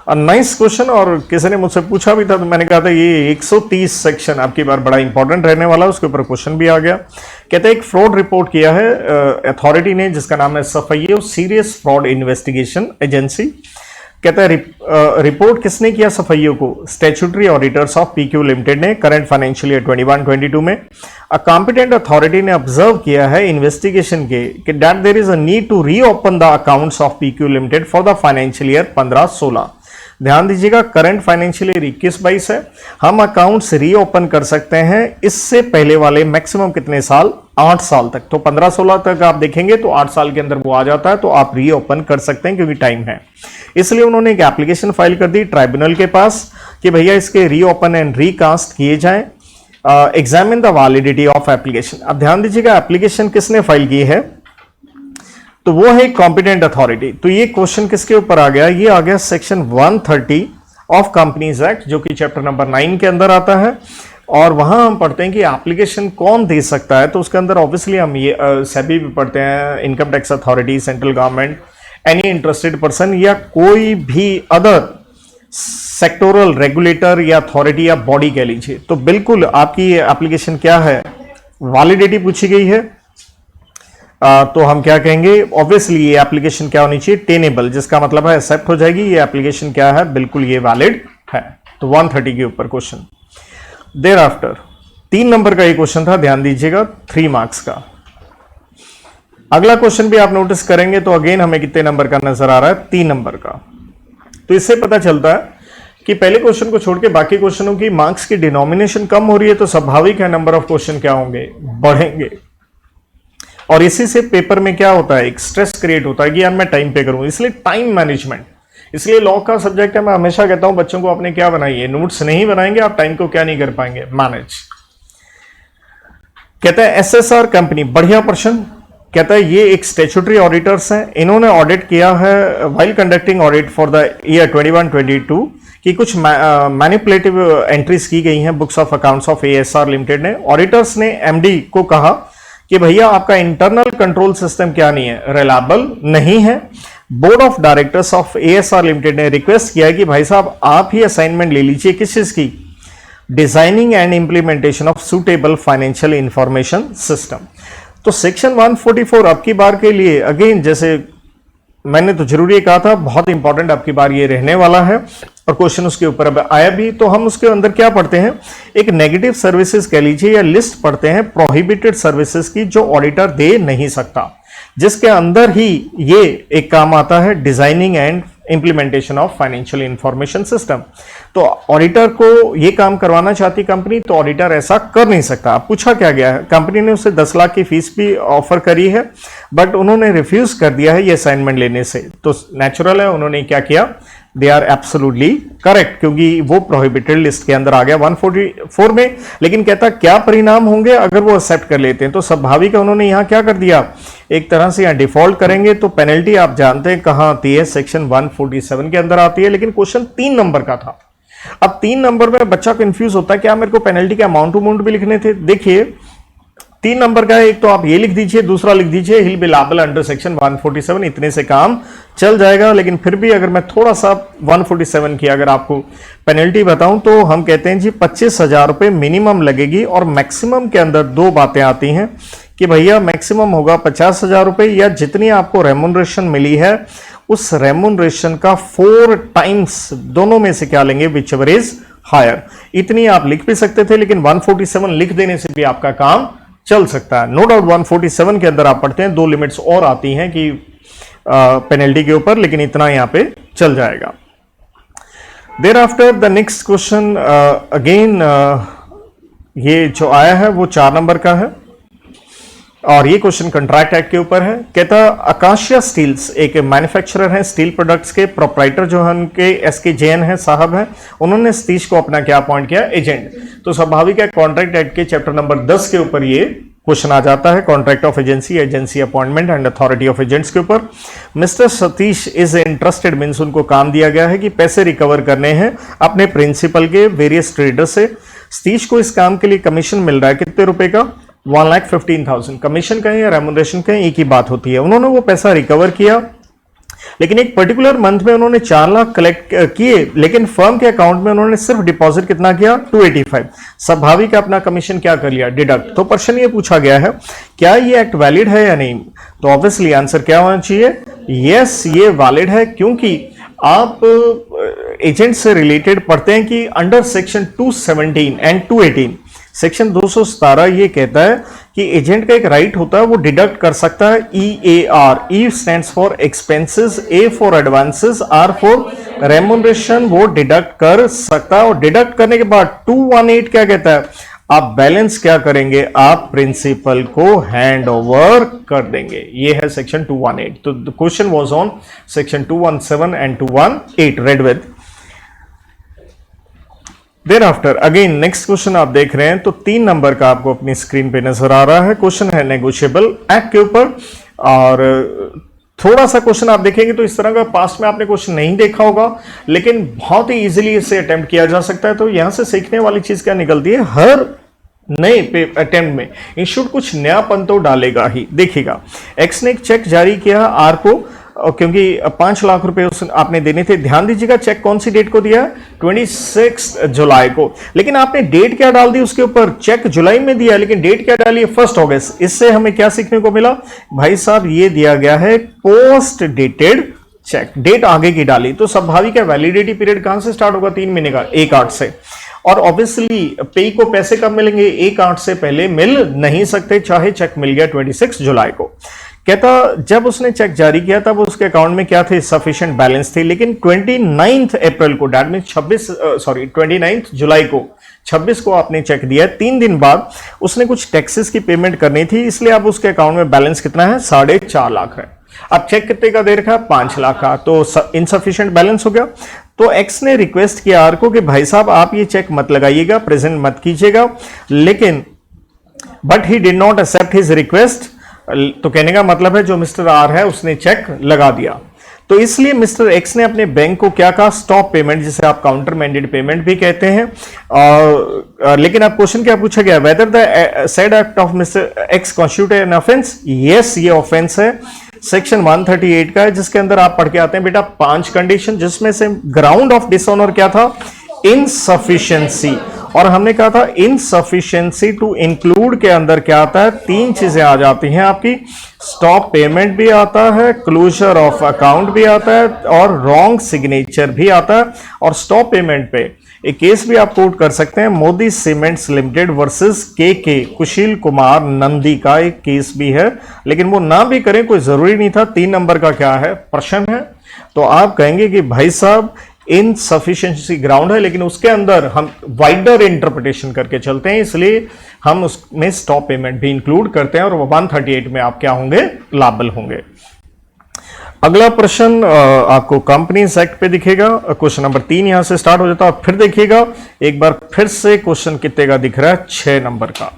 [SPEAKER 1] नाइस क्वेश्चन, और किसी ने मुझसे पूछा भी था तो मैंने कहा था ये 130 सेक्शन आपकी बार बड़ा इंपॉर्टेंट रहने वाला है, उसके ऊपर क्वेश्चन भी आ गया। कहते हैं एक फ्रॉड रिपोर्ट किया है अथॉरिटी ने, जिसका नाम है SFIO serious fraud investigation agency. कहता है रिपोर्ट किसने किया सफाईओ को, statutory auditors of PQ limited ने करंट फाइनेंशियल ईयर 21-22 में। अ कॉम्पिटेंट अथॉरिटी ने ऑब्जर्व किया है इन्वेस्टिगेशन के कि that there is a need to reopen the accounts of PQ limited for the financial year 15-16। ध्यान दीजिएगा करंट फाइनेंशियल ईयर 21-22 है, हम अकाउंट्स रीओपन कर सकते हैं इससे पहले वाले मैक्सिमम कितने साल, 8 साल तक। तो 15-16 तक आप देखेंगे तो 8 साल के अंदर वो आ जाता है, तो आप रीओपन कर सकते हैं क्योंकि टाइम है। इसलिए उन्होंने एक एप्लीकेशन फाइल कर दी ट्राइब्यूनल के पास कि भैया इसके रीओपन एंड रीकास्ट किए जाएं, examine the validity of application. अब ध्यान दीजिएगा एप्लीकेशन किसने फाइल की है, तो वो है कॉम्पिटेंट अथॉरिटी। तो ये क्वेश्चन किसके ऊपर आ गया, ये आ गया सेक्शन 130 ऑफ कंपनीज एक्ट, जो कि चैप्टर नंबर 9 के अंदर आता है। और वहां हम पढ़ते हैं कि एप्लीकेशन कौन दे सकता है। तो उसके अंदर ऑब्वियसली हम ये सेबी भी पढ़ते हैं, income tax authority, central government, any interested person, या कोई भी अदर सेक्टोरल रेगुलेटर या अथॉरिटी या बॉडी कह लीजिए। तो बिल्कुल आपकी ये एप्लीकेशन क्या है, वैलिडिटी पूछी गई है। तो हम क्या कहेंगे, ऑब्वियसली ये एप्लीकेशन क्या होनी चाहिए, टेनेबल, जिसका मतलब है एक्सेप्ट हो जाएगी। ये एप्लीकेशन क्या है, बिल्कुल ये वैलिड है। तो 130 के ऊपर क्वेश्चन। देयर आफ्टर 3 नंबर का ये क्वेश्चन था, ध्यान दीजिएगा, 3 मार्क्स का। अगला क्वेश्चन भी आप नोटिस करेंगे तो अगेन हमें कितने नंबर का नजर आ रहा है, 3 नंबर का। तो इससे पता चलता है कि पहले क्वेश्चन को छोड़ के बाकी क्वेश्चनों की मार्क्स की डिनोमिनेशन कम हो रही है, तो स्वाभाविक है नंबर ऑफ क्वेश्चन क्या होंगे, बढ़ेंगे। और इसी से पेपर में क्या होता है, एक स्ट्रेस क्रिएट होता है कि यार मैं टाइम पे करूं, इसलिए टाइम मैनेजमेंट, इसलिए लॉ का सब्जेक्ट है। मैं हमेशा कहता हूं बच्चों को अपने क्या बनाइए, नोट्स नहीं बनाएंगे आप टाइम को क्या नहीं कर पाएंगे, मैनेज। कहता है एसएसआर कंपनी, बढ़िया प्रश्न। कहता है ये एक स्टैट्यूटरी ऑडिटर्स हैं, इन्होंने ऑडिट किया है while conducting audit for the year 21-22 कि कुछ मैनिपुलेटिव एंट्रीज की गई हैं books of accounts of ASR limited ने। ऑडिटर्स ने एमडी को कहा कि भैया आपका इंटरनल कंट्रोल सिस्टम क्या नहीं है, रिलायबल नहीं है। Board of directors of ASR limited ने रिक्वेस्ट किया कि भाई साहब आप ही असाइनमेंट ले लीजिए, किस चीज की, designing and implementation of suitable financial information system. तो सेक्शन 144 अब की बार के लिए अगेन, जैसे मैंने तो जरूरी कहा था, बहुत इंपॉर्टेंट अब की बार ये रहने वाला है, और क्वेश्चन उसके ऊपर अब आया भी। तो हम उसके अंदर क्या पढ़ते हैं, एक नेगेटिव सर्विसेज कह लीजिए या लिस्ट पढ़ते हैं प्रोहिबिटेड सर्विसेज की, जो ऑडिटर दे नहीं सकता। जिसके अंदर ही ये एक काम आता है, designing and implementation of financial information system. तो ऑडिटर को ये काम करवाना चाहती कंपनी, तो ऑडिटर ऐसा कर नहीं सकता। पूछा क्या गया है, कंपनी ने उसे 10 लाख की फीस भी ऑफर करी है, बट उन्होंने रिफ्यूज कर दिया है ये असाइनमेंट लेने से। तो नेचुरल है, उन्होंने क्या किया, दे आर एब्सोल्युटली करेक्ट, क्योंकि वो प्रोहिबिटेड लिस्ट के अंदर आ गया 144 में। लेकिन कहता क्या परिणाम होंगे अगर वो एक्सेप्ट कर लेते हैं, तो स्वाभाविक है उन्होंने यहां क्या कर दिया, एक तरह से यहां डिफॉल्ट करेंगे। तो पेनल्टी आप जानते हैं कहां आती है, सेक्शन 147 के अंदर आती है। लेकिन क्वेश्चन 3 नंबर का था। अब 3 नंबर में बच्चा कंफ्यूज होता है, क्या मेरे को पेनल्टी के अमाउंट भी लिखने थे। देखिए 3 नंबर का है, एक तो आप ये लिख दीजिए, दूसरा लिख दीजिए हिल बी लायबल अंडर सेक्शन 147, इतने से काम चल जाएगा। लेकिन फिर भी अगर मैं थोड़ा सा 147 की अगर आपको पेनल्टी बताऊं, तो हम कहते हैं जी 25,000 रुपए मिनिमम लगेगी, और मैक्सिमम के अंदर 2 बातें आती हैं कि भैया मैक्सिमम होगा 50,000 रुपए, या जितनी आपको रेमुनरेशन मिली है उस रेमुनरेशन का 4 टाइम्स, दोनों में से क्या लेंगे, विच एवर इज हायर। इतनी आप लिख भी सकते थे, लेकिन 147 लिख देने से भी आपका काम चल सकता है। नो डाउट 147 के अंदर आप पढ़ते हैं 2 लिमिट्स और आती हैं कि पेनल्टी के ऊपर, लेकिन इतना यहां पे चल जाएगा। Thereafter the next question again, ये जो आया है वो 4 नंबर का है, और ये क्वेश्चन कंट्रैक्ट एक्ट के ऊपर है। कहता आकाशिया स्टील्स एक मैन्युफैक्चरर है स्टील प्रोडक्ट्स के, प्रोप्राइटर जो है उनके एसके जैन है साहब हैं, उन्होंने सतीश को अपना क्या अपॉइंट किया, एजेंट। तो स्वाभाविक है कॉन्ट्रैक्ट एक्ट के चैप्टर नंबर 10 के ऊपर ये क्वेश्चन आ जाता है, contract of agency, agency appointment and authority of agents के ऊपर। Mister Satish is interested, means उनको काम दिया गया है कि पैसे रिकवर करने हैं अपने प्रिंसिपल के वेरियस ट्रेडर से। सतीश को इस काम के लिए कमीशन मिल रहा है कितने रुपए का, 1,15,000। कमीशन कहें या रेमुनरेशन कहें एक ही बात होती है। उन्होंने वो पैसा रिकवर किया, लेकिन एक पर्टिकुलर मंथ में उन्होंने 4 लाख कलेक्ट किए, लेकिन फर्म के अकाउंट में उन्होंने सिर्फ डिपॉजिट कितना किया, 285। स्वाभाविक अपना कमीशन क्या कर लिया, डिडक्ट। तो प्रश्न ये पूछा गया है क्या ये एक्ट वैलिड है या नहीं, तो ऑब्वियसली आंसर क्या होना चाहिए, यस ये वैलिड है, क्योंकि आप एजेंट से रिलेटेड पढ़ते हैं कि अंडर सेक्शन 217 एंड 218, सेक्शन 217 ये कहता है कि एजेंट का एक राइट होता है, वो डिडक्ट कर सकता है EAR, E stands for expenses, A for advances, R for remuneration, वो डिडक्ट कर सकता है। और डिडक्ट करने के बाद 218 क्या कहता है, आप बैलेंस क्या करेंगे, आप प्रिंसिपल को हैंड ओवर कर देंगे। ये है सेक्शन 218। तो the question was on section 217 and 218, read with. Then after again next question आप देख रहे हैं, तो 3 नंबर का आपको अपनी स्क्रीन पे नजर आ रहा है, क्वेश्चन है नेगोशिएबल एक्ट के ऊपर। और थोड़ा सा क्वेश्चन आप देखेंगे तो इस तरह का पास्ट में आपने क्वेश्चन नहीं देखा होगा, लेकिन बहुत ही इजीली इसे अटेम्प्ट किया जा सकता है। तो यहां से सीखने वाली चीज क्या निकलती है, हर नए अटेम्प्ट में इंस्टीट्यूट कुछ नयापन तो डालेगा ही। देखिएगा एक्स ने एक चेक जारी किया आर को, क्योंकि 5 लाख रुपए आपने देने थे। ध्यान दीजिएगा चेक कौन सी डेट को दिया, 26 जुलाई को, लेकिन आपने डेट क्या डाल दी उसके ऊपर, चेक जुलाई में दिया लेकिन डेट क्या डाली है, 1 अगस्त। इससे हमें क्या सीखने को मिला, भाई साहब ये दिया गया है पोस्ट डेटेड चेक, डेट आगे की डाली। तो स्वाभाविक है वैलिडिटी पीरियड कहां से स्टार्ट होगा, 3 महीने का, 1/8 से। और ऑब्वियसली पे को पैसे कब मिलेंगे, 1/8 से पहले मिल नहीं सकते, चाहे चेक मिल गया 26 जुलाई को। कहता जब उसने चेक जारी किया तब उसके अकाउंट में क्या थे, सफिशिएंट बैलेंस थी, लेकिन 29 अप्रैल को, दैट मीन 29 जुलाई को, 26 को आपने चेक दिया, 3 दिन बाद उसने कुछ टैक्सेस की पेमेंट करनी थी, इसलिए अब उसके अकाउंट में बैलेंस कितना है, 4.5 लाख है। अब चेक कितने का दे रखा है, 5 लाख का, तो इनसफिशिएंट बैलेंस हो गया। तो एक्स ने रिक्वेस्ट किया आर को कि भाई साहब आप ये चेक मत लगाइएगा, प्रेजेंट मत कीजिएगा, लेकिन but he did not accept his request. तो कहने का मतलब है जो मिस्टर आर है उसने चेक लगा दिया, तो इसलिए मिस्टर एक्स ने अपने बैंक को क्या कहा, स्टॉप पेमेंट, जिसे आप काउंटर मैंडेड पेमेंट भी कहते हैं। लेकिन अब क्वेश्चन क्या पूछा गया, whether the said act of mister x constitute an offence, yes ये ऑफेंस है, सेक्शन 138 का है, जिसके अंदर आप पढ़ के आते हैं बेटा 5 कंडीशन, जिसमें से ग्राउंड ऑफ डिसऑनर क्या था, इनसफिशिएंसी। और हमने कहा था इनसफिशिएंसी टू इंक्लूड के अंदर क्या आता है, 3 चीजें आ जाती हैं आपकी, स्टॉप पेमेंट भी आता है, क्लोजर ऑफ अकाउंट भी आता है, और रॉन्ग सिग्नेचर भी आता है। और स्टॉप पेमेंट पे एक केस भी आप कोट कर सकते हैं, मोदी सीमेंट्स लिमिटेड वर्सेस के कुशील कुमार नंदी का एक केस भी है, लेकिन वो ना भी करें कोई जरूरी नहीं था। 3 नंबर का क्या है, प्रश्न है, तो आप कहेंगे कि भाई साहब इनसफिशिएंसी ग्राउंड है, लेकिन उसके अंदर हम वाइडर इंटरप्रिटेशन करके चलते हैं, इसलिए हम उसमें स्टॉप पेमेंट भी इंक्लूड करते हैं और 138 में आप क्या होंगे, लायबल होंगे। अगला प्रश्न आपको कंपनीज एक्ट पे दिखेगा। क्वेश्चन नंबर 3 यहां से स्टार्ट हो जाता है। फिर देखिएगा एक बार फिर से क्वेश्चन कितने का दिख रहा है, 6 नंबर का।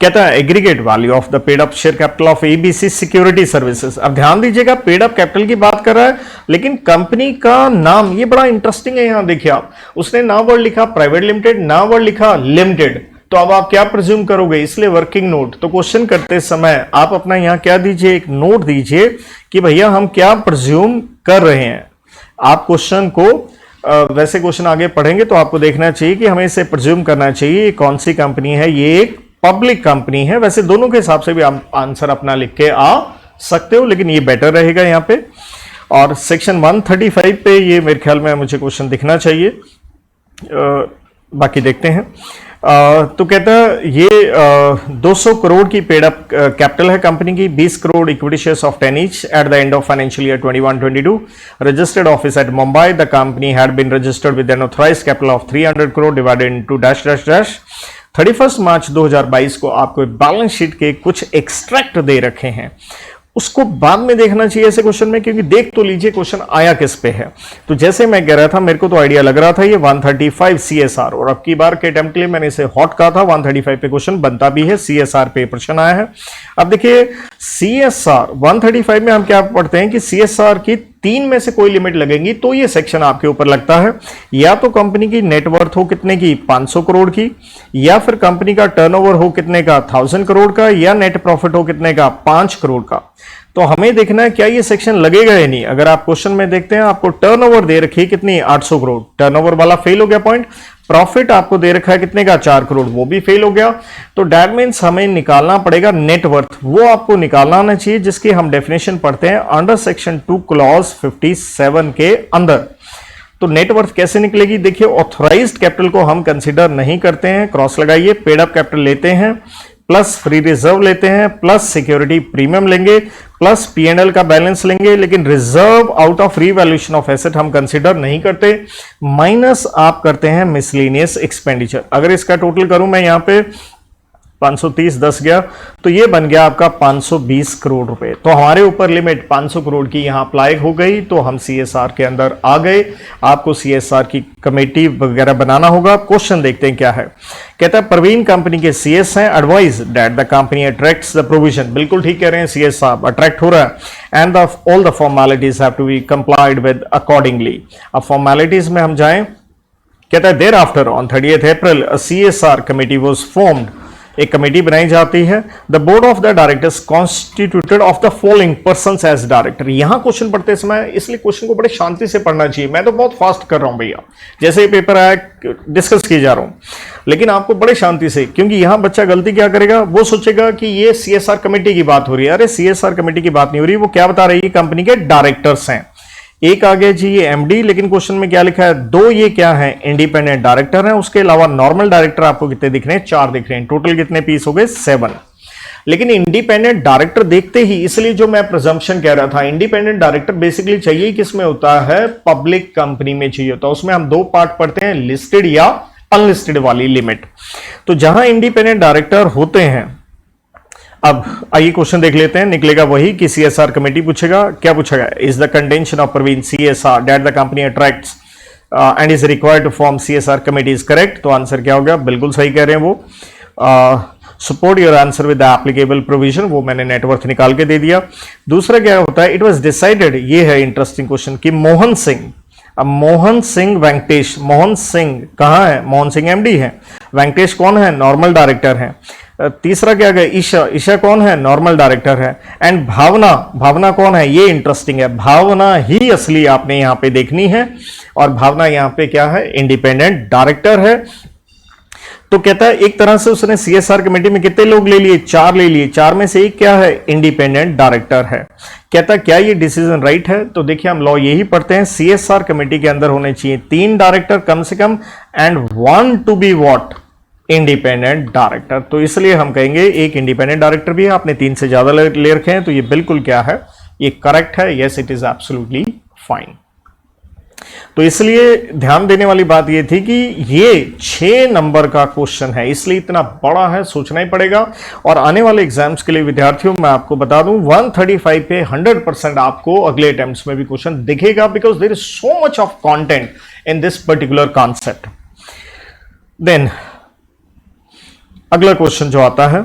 [SPEAKER 1] कहता है aggregate value of the paid up share capital of ABC security services. अब ध्यान दीजिएगा, पेड अप कैपिटल की बात कर रहा है, लेकिन कंपनी का नाम ये बड़ा इंटरेस्टिंग है। यहां देखिए आप, उसने ना वर्ड लिखा प्राइवेट लिमिटेड, ना वर्ड लिखा लिमिटेड, तो अब आप क्या प्रिज्यूम करोगे, इसलिए वर्किंग नोट। तो क्वेश्चन करते समय आप अपना यहां क्या दीजिए, एक नोट दीजिए कि भैया हम क्या प्रिज्यूम कर रहे हैं। आप क्वेश्चन को वैसे क्वेश्चन आगे पढ़ेंगे तो आपको देखना चाहिए कि हमें इसे प्रिज्यूम करना चाहिए कौन सी कंपनी है, ये एक पब्लिक कंपनी है। वैसे दोनों के हिसाब से भी आप आंसर अपना लिख के आ सकते हो, लेकिन ये बेटर रहेगा यहाँ पे। और सेक्शन 135 पे ये मेरे ख्याल में मुझे क्वेश्चन दिखना चाहिए, बाकी देखते हैं। तो कहता है ये 200 करोड़ की पेड अप कैपिटल है कंपनी की, 20 crore equity shares of 10 each at the end of financial year 21-22। Registered office at Mumbai, the company had been registered with an authorised capital of 300 crore divided into dash dash dash. 31 March 2022 को आपको balance sheet के कुछ extract दे रखे हैं, उसको बाद में देखना चाहिए ऐसे क्वेश्चन में, क्योंकि देख तो लीजिए क्वेश्चन आया किस पे है। तो जैसे मैं कह रहा था, मेरे को तो आइडिया लग रहा था ये 135 सीएसआर, और अब की बार के अटेम्प्ट के लिए मैंने इसे हॉट कहा था। 135 पे क्वेश्चन बनता भी है, सीएसआर पे प्रश्न आया है। अब देखिए सीएसआर 135 में हम क्या पढ़ते हैं कि सीएसआर की 3 में से कोई लिमिट लगेगी तो ये सेक्शन आपके ऊपर लगता है। या तो कंपनी की नेटवर्थ हो कितने की, 500 करोड़ की, या फिर कंपनी का टर्नओवर हो कितने का, 1000 करोड़ का, या नेट प्रॉफिट हो कितने का, 5 करोड़ का। तो हमें देखना है क्या ये सेक्शन लगेगा या नहीं। अगर आप क्वेश्चन में देखते हैं आपको टर्नओवर दे रखी है कितनी, 800 करोड़, टर्नओवर वाला फेल हो गया पॉइंट। प्रॉफिट आपको दे रखा है कितने का, 4 करोड़, वो भी फेल हो गया। तो दैट मींस हमें निकालना पड़ेगा नेटवर्थ, वो आपको निकालना आना चाहिए जिसकी हम डेफिनेशन पढ़ते हैं अंडर सेक्शन 2 क्लॉज 57 के अंदर। तो नेटवर्थ कैसे निकलेगी, देखिए ऑथराइज्ड कैपिटल को हम कंसीडर नहीं करते हैं, क्रॉस लगाइए, पेड अप कैपिटल लेते हैं, प्लस फ्री रिजर्व लेते हैं, प्लस सिक्योरिटी प्रीमियम लेंगे, प्लस पीएनएल का बैलेंस लेंगे, लेकिन reserve out of revaluation of asset हम कंसीडर नहीं करते, माइनस आप करते हैं मिसलेनियस एक्सपेंडिचर। अगर इसका टोटल करूं मैं यहां पे 530 10 गया, तो ये बन गया आपका 520 करोड़ रुपए। तो हमारे ऊपर लिमिट 500 करोड़ की यहां अप्लाई हो गई, तो हम सीएसआर के अंदर आ गए। आपको सीएसआर की कमेटी वगैरह बनाना होगा। क्वेश्चन देखते हैं क्या है। कहता है प्रवीण कंपनी के सीएस हैं, advise that the company attracts the provision. बिल्कुल ठीक कह रहे हैं, सीएस साहब अट्रैक्ट हो रहा है। And all the formalities have to be complied with accordingly. अब फॉर्मेलिटीज में हम जाएं, कहता है thereafter on 30 April CSR committee was formed, एक कमेटी बनाई जाती है। The board of the directors constituted of the following persons as director. यहां क्वेश्चन पढ़ते समय इसलिए क्वेश्चन को बड़े शांति से पढ़ना चाहिए। मैं तो बहुत फास्ट कर रहा हूं भैया, जैसे ये पेपर आया डिस्कस किए जा रहा हूं, लेकिन आपको बड़े शांति से, क्योंकि यहां बच्चा गलती क्या करेगा, वो सोचेगा कि ये सीएसआर कमेटी की बात हो रही है। अरे सीएसआर कमेटी की बात नहीं हो रही, वो क्या बता रही है, कंपनी के डायरेक्टर्स हैं। एक आ गया जी ये एमडी, लेकिन क्वेश्चन में क्या लिखा है, 2 ये क्या है, इंडिपेंडेंट डायरेक्टर हैं। उसके अलावा नॉर्मल डायरेक्टर आपको कितने दिख रहे हैं, 4 दिख रहे हैं। टोटल कितने पीस हो गए, 7। लेकिन इंडिपेंडेंट डायरेक्टर देखते ही, इसलिए जो मैं प्रिजम्पशन कह रहा था, इंडिपेंडेंट डायरेक्टर बेसिकली चाहिए किसमें होता है, पब्लिक कंपनी में चाहिए होता है। उसमें हम 2 पार्ट पढ़ते हैं, लिस्टेड या अनलिस्टेड वाली लिमिट। तो जहां इंडिपेंडेंट डायरेक्टर होते हैं, अब आइए क्वेश्चन देख लेते हैं, निकलेगा वही कि सीएसआर कमेटी पूछेगा। क्या पूछेगा, is the contention of Praveen CSR that the company attracts and is required to form CSR committee is correct. तो आंसर क्या हो गया, बिल्कुल सही कह रहे हैं वो। Support your answer with the applicable provision, वो मैंने नेटवर्थ निकाल के दे दिया। दूसरा क्या होता है, इट वाज डिसाइडेड, ये है इंटरेस्टिंग क्वेश्चन, कि मोहन सिंह, अब मोहन सिंह वेंकटेश, मोहन सिंह कहां है, मोहन सिंह एमडी है, वेंकटेश कौन है, नॉर्मल डायरेक्टर है। तीसरा क्या गया, ईशा, ईशा कौन है, नॉर्मल डायरेक्टर है। एंड भावना, भावना कौन है, ये इंटरेस्टिंग है, भावना ही असली आपने यहां पे देखनी है, और भावना यहां पे क्या है, इंडिपेंडेंट डायरेक्टर है। तो कहता है एक तरह से उसने सीएसआर कमेटी में कितने लोग ले लिए, 4 ले लिए, 4 में से एक क्या है, इंडिपेंडेंट डायरेक्टर है। कहता है क्या ये डिसीजन राइट है, तो देखिए हम लॉ यही पढ़ते हैं, सीएसआर कमेटी के अंदर होने चाहिए 3 डायरेक्टर कम से कम and 1 to be what, independent director. तो इसलिए हम कहेंगे एक इंडिपेंडेंट डायरेक्टर भी है, आपने 3 से ज्यादा ले रखे हैं, तो ये बिल्कुल क्या है, ये करेक्ट है, yes it is absolutely fine. तो इसलिए ध्यान देने वाली बात यह थी कि ये 6 नंबर का क्वेश्चन है, इसलिए इतना बड़ा है, सोचना ही पड़ेगा। और आने वाले एग्जाम्स के लिए विद्यार्थियों मैं आपको बता दूं 135 पे 100% आपको अगले अटेम्प्ट्स में भी क्वेश्चन दिखेगा, because there is so much of content in this particular concept. Then अगला क्वेश्चन जो आता है,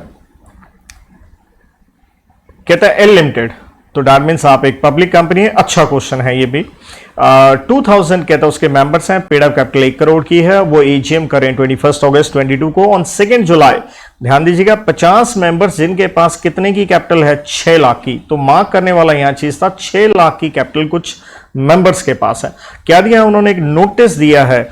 [SPEAKER 1] कहता है एल लिमिटेड, तो डैट मीन्स आप एक पब्लिक कंपनी है, अच्छा क्वेश्चन है ये भी। 2000 कहता है उसके मेंबर्स हैं, पेड अप कैपिटल 1 करोड़ की है, वो एजीएम करें 21 अगस्त 22 को। ऑन 2 जुलाई ध्यान दीजिएगा 50 मेंबर्स जिनके पास कितने की कैपिटल है, 6 लाख की। तो मार्क करने वाला यहां चीज था 6 लाख की कैपिटल कुछ मेंबर्स के पास है। क्या दिया उन्होंने, एक नोटिस दिया है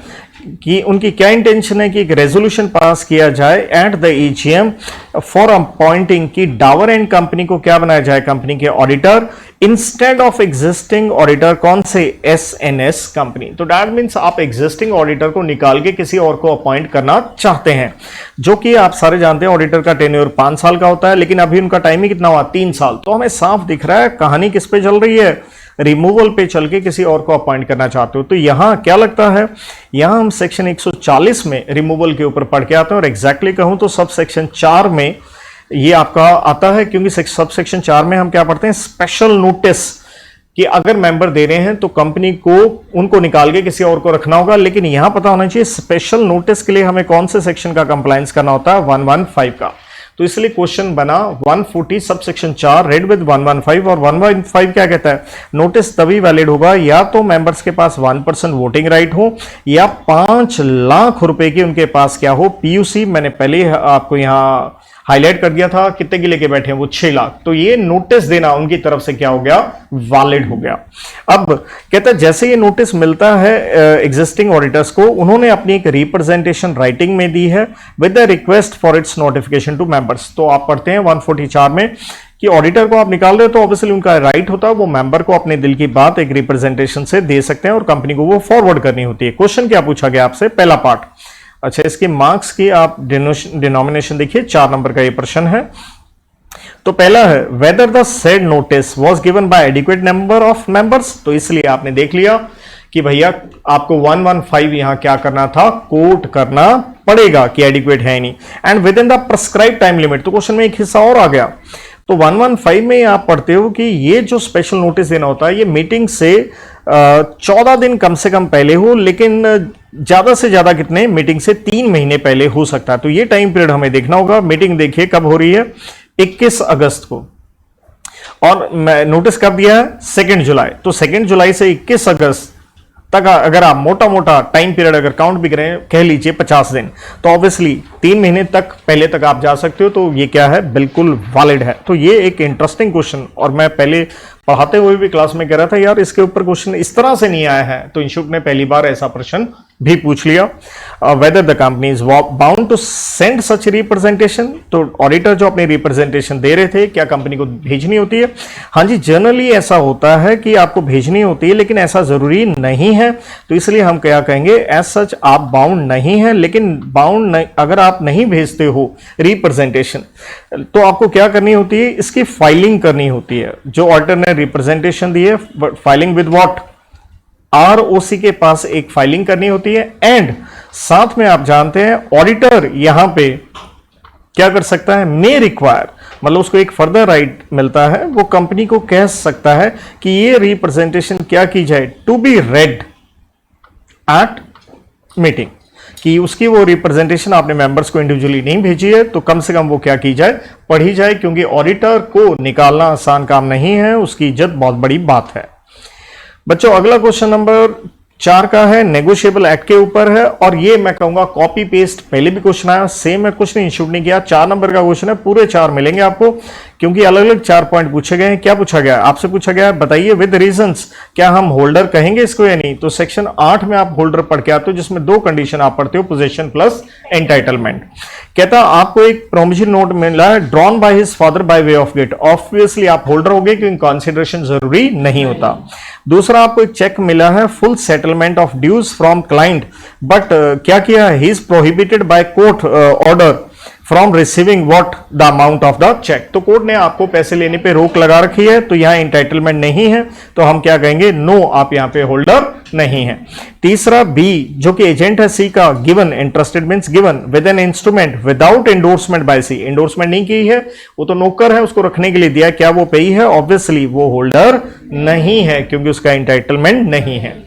[SPEAKER 1] कि उनकी क्या इंटेंशन है कि एक रेजोल्यूशन पास किया जाए at the AGM for appointing की डावर एंड कंपनी को क्या बनाया जाए, कंपनी के auditor instead of existing auditor, कौन से, एसएनएस कंपनी। तो दैट मींस आप एग्जिस्टिंग ऑडिटर को निकाल के किसी और को अपॉइंट करना चाहते हैं, जो कि आप सारे जानते हैं ऑडिटर का टेन्योर 5 साल का होता है, लेकिन अभी उनका टाइम ही कितना हुआ, 3 साल। तो हमें साफ दिख रहा है कहानी किस पे चल रही है, रिमूवल पे चल के किसी और को अपॉइंट करना चाहते हो। तो यहां क्या लगता है, यहां हम सेक्शन 140 में रिमूवल के ऊपर पढ़ के आते हैं, और एग्जैक्टली कहूं तो सब सेक्शन 4 में ये आपका आता है, क्योंकि सब सेक्शन 4 में हम क्या पढ़ते हैं, स्पेशल नोटिस, कि अगर मेंबर दे रहे हैं तो कंपनी को उनको निकाल के किसी और को रखना होगा। लेकिन यहां पता होना चाहिए स्पेशल नोटिस के लिए हमें कौन से सेक्शन का कंप्लायंस करना होता है, 115 का। तो इसलिए क्वेश्चन बना 140 सब सेक्शन 4 रेड विद 115, और 115 क्या कहता है, नोटिस तभी वैलिड होगा या तो मेंबर्स के पास 1% वोटिंग राइट हो, या 5 लाख रुपए की उनके पास क्या हो, पीयूसी। मैंने पहले आपको यहां हाईलाइट कर दिया था, कितने की लेके बैठे हैं वो, 6 लाख। तो ये नोटिस देना उनकी तरफ से क्या हो गया, वैलिड हो गया। अब कहता है जैसे ये नोटिस मिलता है एग्जिस्टिंग ऑडिटर्स को, उन्होंने अपनी एक रिप्रेजेंटेशन राइटिंग में दी है with the request for its notification to members. तो आप पढ़ते हैं 144 में कि ऑडिटर को आप निकाल रहे हो, तो ऑब्वियसली उनका राइट होता है, वो मेंबर को अपने दिल की बात एक रिप्रेजेंटेशन से दे सकते हैं और कंपनी को वो फॉरवर्ड करनी होती है। क्वेश्चन क्या पूछा गया आपसे, पहला पार्ट, अच्छा इसके मार्क्स की आप डिनोमिनेशन देखिए, 4 नंबर का ये प्रश्न है। तो पहला है whether the said notice was given by adequate number of members. तो इसलिए आपने देख लिया कि भैया आपको 115 यहां क्या करना था, कोट करना पड़ेगा कि एडिक्वेट है नहीं, and with in the prescribe time limit. तो क्वेश्चन में एक हिस्सा और आ गया। तो 115 में आप पढ़ते हो कि ये जो स्पेशल नोटिस देना होता है, ये मीटिंग से 14 दिन कम से कम पहले हो, लेकिन ज्यादा से ज्यादा कितने, मीटिंग से 3 महीने पहले हो सकता है। तो ये टाइम पीरियड हमें देखना होगा। मीटिंग देखिए कब हो रही है, 21 अगस्त को, और नोटिस कब दिया है, 2 जुलाई। तो 2 जुलाई से 21 अगस्त तक अगर आप मोटा मोटा टाइम पीरियड अगर काउंट भी करें, कह लीजिए 50 दिन, तो ऑब्वियसली 3 महीने तक पहले तक आप जा सकते हो। तो ये क्या है, बिल्कुल वैलिड है। तो ये एक इंटरेस्टिंग क्वेश्चन, और मैं पहले पढ़ाते हुए भी क्लास में कह रहा था यार इसके ऊपर क्वेश्चन इस तरह से नहीं आया है, तो इंस्टीट्यूट ने पहली बार ऐसा प्रश्न भी पूछ लिया। Whether the company is bound to send such representation. तो ऑडिटर जो अपनी रिप्रेजेंटेशन दे रहे थे, क्या कंपनी को भेजनी होती है? हाँ जी, जनरली ऐसा होता है कि आपको भेजनी होती है, लेकिन ऐसा जरूरी नहीं है। तो इसलिए हम क्या कहेंगे, एज सच आप बाउंड नहीं है, लेकिन बाउंड अगर आप नहीं भेजते हो रिप्रेजेंटेशन, तो आपको क्या करनी होती है, इसकी फाइलिंग करनी होती है। जो ऑडिटर ने रिप्रेजेंटेशन दी है, फाइलिंग विद व्हाट, आरओसी के पास एक फाइलिंग करनी होती है। एंड साथ में आप जानते हैं ऑडिटर यहां पे क्या कर सकता है, मे रिक्वायर, मतलब उसको एक फर्दर राइट मिलता है, वो कंपनी को कह सकता है कि ये रिप्रेजेंटेशन क्या की जाए, to be read at meeting, कि उसकी वो रिप्रेजेंटेशन आपने मेंबर्स को इंडिविजुअली नहीं भेजी है, तो कम से कम वो क्या की जाए, पढ़ी जाए, क्योंकि ऑडिटर को निकालना आसान काम नहीं है, उसकी इज्जत बहुत बड़ी बात है। बच्चों अगला क्वेश्चन नंबर 4 का है, नेगोशिएबल एक्ट के ऊपर है, और ये मैं कहूंगा कॉपी पेस्ट, पहले भी क्वेश्चन आया सेम है, कुछ नहीं इंस्टीट्यूट नहीं किया। 4 नंबर का क्वेश्चन है, पूरे 4 मिलेंगे आपको, क्योंकि अलग अलग 4 पॉइंट पूछे गए हैं। क्या पूछा गया है आपसे? पूछा गया है बताइए विद रीजंस क्या हम होल्डर कहेंगे इसको या नहीं। तो सेक्शन 8 में आप होल्डर पढ़ के आते हो, जिसमें 2 कंडीशन आप पढ़ते हो, पोजीशन प्लस एंटाइटलमेंट। कहता आपको एक प्रोमिजरी नोट मिला है drawn by his father by way of gift. Obviously आप होल्डर हो गए क्योंकि कंसिडरेशन जरूरी नहीं होता। दूसरा आपको एक चेक मिला है full settlement of dues from client, but क्या किया he is prohibited by court order from receiving what the amount of the cheque. तो कोर्ट ने आपको पैसे लेने पे रोक लगा रखी है, तो यहां एंटाइटलमेंट नहीं है, तो हम क्या कहेंगे? नो, आप यहां पे होल्डर नहीं है। तीसरा बी जो कि एजेंट है सी का, given interested means given with an instrument without endorsement by C. Endorsement नहीं की है, वो तो नौकर है, उसको रखने के लिए दिया, क्या वो पेई है? ऑब्वियसली वो होल्डर नहीं है क्योंकि उसका एंटाइटलमेंट नहीं है।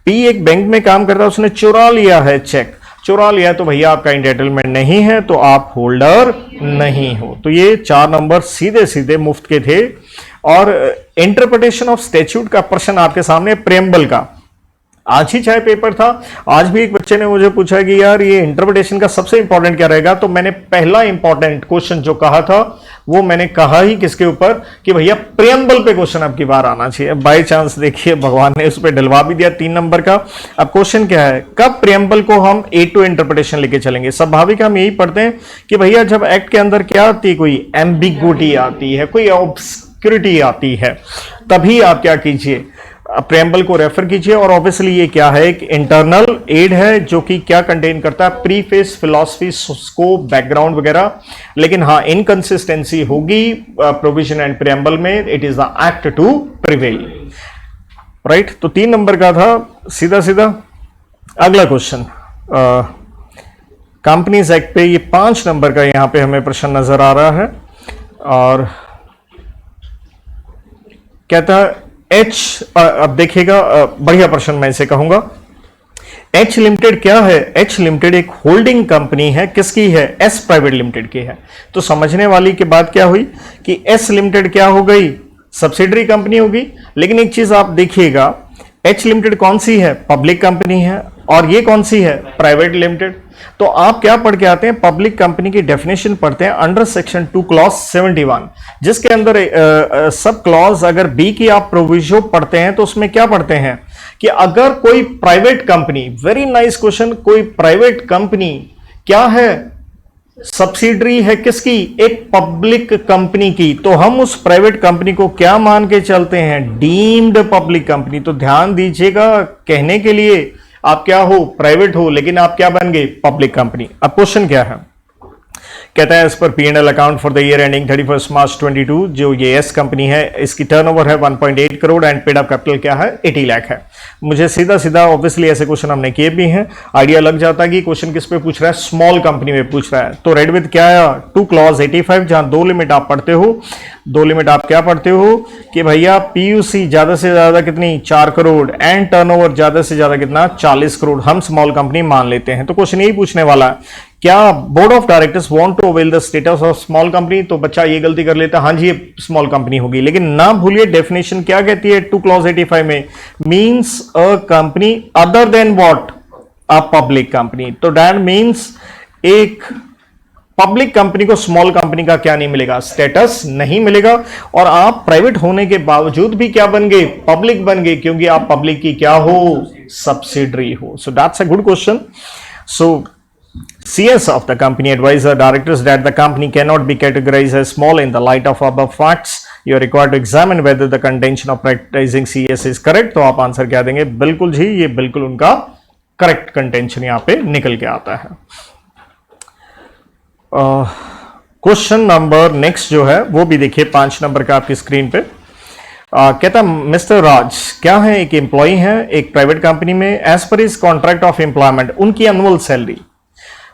[SPEAKER 1] पी एक बैंक में काम करता है, उसने चुरा लिया है चेक, चुरा लिया तो भैया आपका एंटाइटलमेंट नहीं है, तो आप होल्डर नहीं हो। तो ये 4 नंबर सीधे सीधे मुफ्त के थे। और इंटरप्रिटेशन ऑफ स्टैट्यूट का प्रश्न आपके सामने, प्रेम्बल का आज ही चाहे पेपर था, आज भी एक बच्चे ने मुझे पूछा कि यार ये इंटरप्रिटेशन का सबसे इंपॉर्टेंट क्या रहेगा। तो मैंने पहला इंपॉर्टेंट क्वेश्चन जो कहा था वो मैंने कहा ही किसके ऊपर कि भैया प्रियम्बल पे क्वेश्चन अब की बार आना चाहिए। बाय चांस देखिए भगवान ने उस पर डलवा भी दिया 3 नंबर का। अब क्वेश्चन क्या है, कब प्रियम्बल को हम A2 इंटरप्रिटेशन लेके चलेंगे? स्वाभाविक हम यही पढ़ते हैं कि भैया जब एक्ट के अंदर क्या आती है, कोई एम्बिग्विटी आती है, कोई ऑब्स्क्यूरिटी आती है, तभी आप क्या कीजिए, प्रेम्बल को रेफर कीजिए। और ऑब्वियसली ये क्या है, एक इंटरनल एड है जो कि क्या कंटेन करता है, प्रीफेस, फिलॉसफी, स्कोप, बैकग्राउंड वगैरह। लेकिन हाँ इनकंसिस्टेंसी होगी प्रोविजन एंड प्रेम्बल में, it is the act to prevail, right. तो 3 नंबर का था सीधा सीधा। अगला क्वेश्चन कंपनीज एक्ट पे, ये 5 नंबर का यहां पे हमें प्रश्न नजर आ रहा है। और कहता है एच, अब देखिएगा बढ़िया प्रश्न मैं इसे कहूंगा। एच लिमिटेड क्या है? एच लिमिटेड एक होल्डिंग कंपनी है, किसकी है? एस प्राइवेट लिमिटेड की है। तो समझने वाली की बात क्या हुई कि एस लिमिटेड क्या हो गई? सब्सिडरी कंपनी होगी। लेकिन एक चीज आप देखिएगा, एच लिमिटेड कौन सी है? पब्लिक कंपनी है, और ये कौन सी है? Private limited. तो आप क्या पढ़ के आते हैं? पब्लिक कंपनी की डेफिनेशन पढ़ते हैं अंडर सेक्शन 2 क्लॉज 71, जिसके अंदर सब क्लॉज अगर बी की आप प्रोविजो पढ़ते हैं तो उसमें क्या पढ़ते हैं कि अगर कोई private company, very nice question, कोई प्राइवेट कंपनी क्या है? सब्सिडरी है किसकी? एक पब्लिक कंपनी की। तो हम उस प्राइवेट कंपनी को क्या मान के चलते हैं? Deemed public company. तो ध्यान दीजिएगा, कहने के लिए आप क्या हो? प्राइवेट हो, लेकिन आप क्या बन गए? Public company. अब क्वेश्चन क्या है, कहता है इस पर P&L account for the year ending 31 मार्च 22, जो ये एस कंपनी है, इसकी टर्नओवर है 1.8 crore and paid up capital क्या है? 80 लाख है। मुझे सीधा सीधा ऑब्वियसली ऐसे क्वेश्चन हमने किए भी हैं, आइडिया लग जाता है कि क्वेश्चन किस पे पूछ रहा है, स्मॉल कंपनी में पूछ रहा है। तो रेड विद क्या आया? 2 क्लॉज 85, जहां 2 लिमिट आप पढ़ते हो, 2 लिमिट आप क्या पढ़ते हो कि भैया पीयूसी ज्यादा से ज्यादा कितनी? 4 करोड़ एंड टर्नओवर ज्यादा से ज्यादा कितना? 40 करोड़। हम स्मॉल कंपनी मान लेते हैं। तो क्वेश्चन यही पूछने वाला है, क्या board of directors want to avail the status of small company? तो बच्चा ये गलती कर लेता है, हाँ जी ये स्मॉल कंपनी होगी, लेकिन ना भूलिए डेफिनेशन क्या कहती है 2 क्लॉज 85 में, means a company other than what? A public company. तो दैट मींस एक पब्लिक कंपनी को स्मॉल कंपनी का क्या नहीं मिलेगा? स्टेटस नहीं मिलेगा। और आप प्राइवेट होने के बावजूद भी क्या बन गए? पब्लिक बन गए, क्योंकि आप पब्लिक की क्या हो? सब्सिडरी हो। So that's a good question. So CS of the company advisor directors that the company cannot be categorized as small in the light of above facts. You are required to examine whether the contention of practicing CS is correct. तो आप answer क्या देंगे? बिल्कुल जी, ये बिल्कुल उनका correct contention यहां पे निकल के आता है। क्वेश्चन नंबर नेक्स्ट जो है वो भी देखिए 5 नंबर का आपकी स्क्रीन पे। कहता मिस्टर राज क्या है? एक एम्प्लॉय है एक प्राइवेट कंपनी में। As per is contract of employment, उनकी एनुअल सैलरी।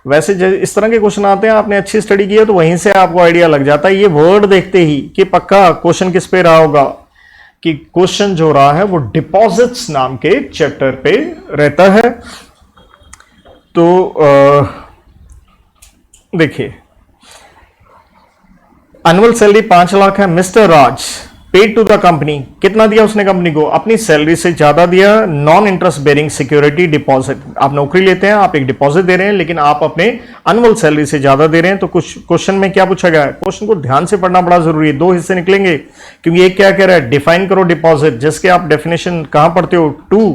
[SPEAKER 1] वैसे इस तरह के क्वेश्चन आते हैं, आपने अच्छी स्टडी की है तो वहीं से आपको आइडिया लग जाता है, ये वर्ड देखते ही कि पक्का क्वेश्चन किस पे रहा होगा, कि क्वेश्चन जो रहा है वो डिपॉजिट्स नाम के चैप्टर पे रहता है। तो देखिए एनुअल सैलरी 5 लाख है। Mister Raj paid to the company, कितना दिया उसने कंपनी को? अपनी सैलरी से ज्यादा दिया। Non interest bearing security deposit, आप नौकरी लेते हैं, आप एक डिपॉजिट दे रहे हैं, लेकिन आप अपने एनुअल सैलरी से ज्यादा दे रहे हैं। तो कुछ क्वेश्चन में क्या पूछा गया है? क्वेश्चन को ध्यान से पढ़ना बड़ा जरूरी है, दो हिस्से निकलेंगे, क्योंकि एक क्या कह रहा है, डिफाइन करो डिपॉजिट, जिसके आप डेफिनेशन कहां पढ़ते हो? 2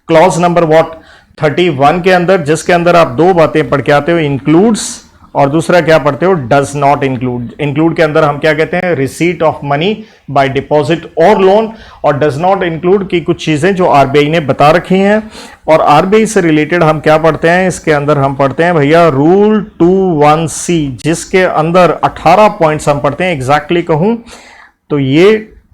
[SPEAKER 1] क्लॉज नंबर व्हाट 31 के अंदर, जिसके अंदर आप दो बातें पढ़ के आते हो, इंक्लूड्स, और दूसरा क्या पढ़ते हो? Does not include. इंक्लूड के अंदर हम क्या कहते हैं? Receipt of money by deposit और लोन। और डज नॉट इंक्लूड की कुछ चीजें जो आरबीआई ने बता रखी हैं। और आरबीआई से रिलेटेड हम क्या पढ़ते हैं? इसके अंदर हम पढ़ते हैं भैया रूल 21C, जिसके अंदर 18 पॉइंट्स हम पढ़ते हैं। एग्जैक्टली कहूं तो ये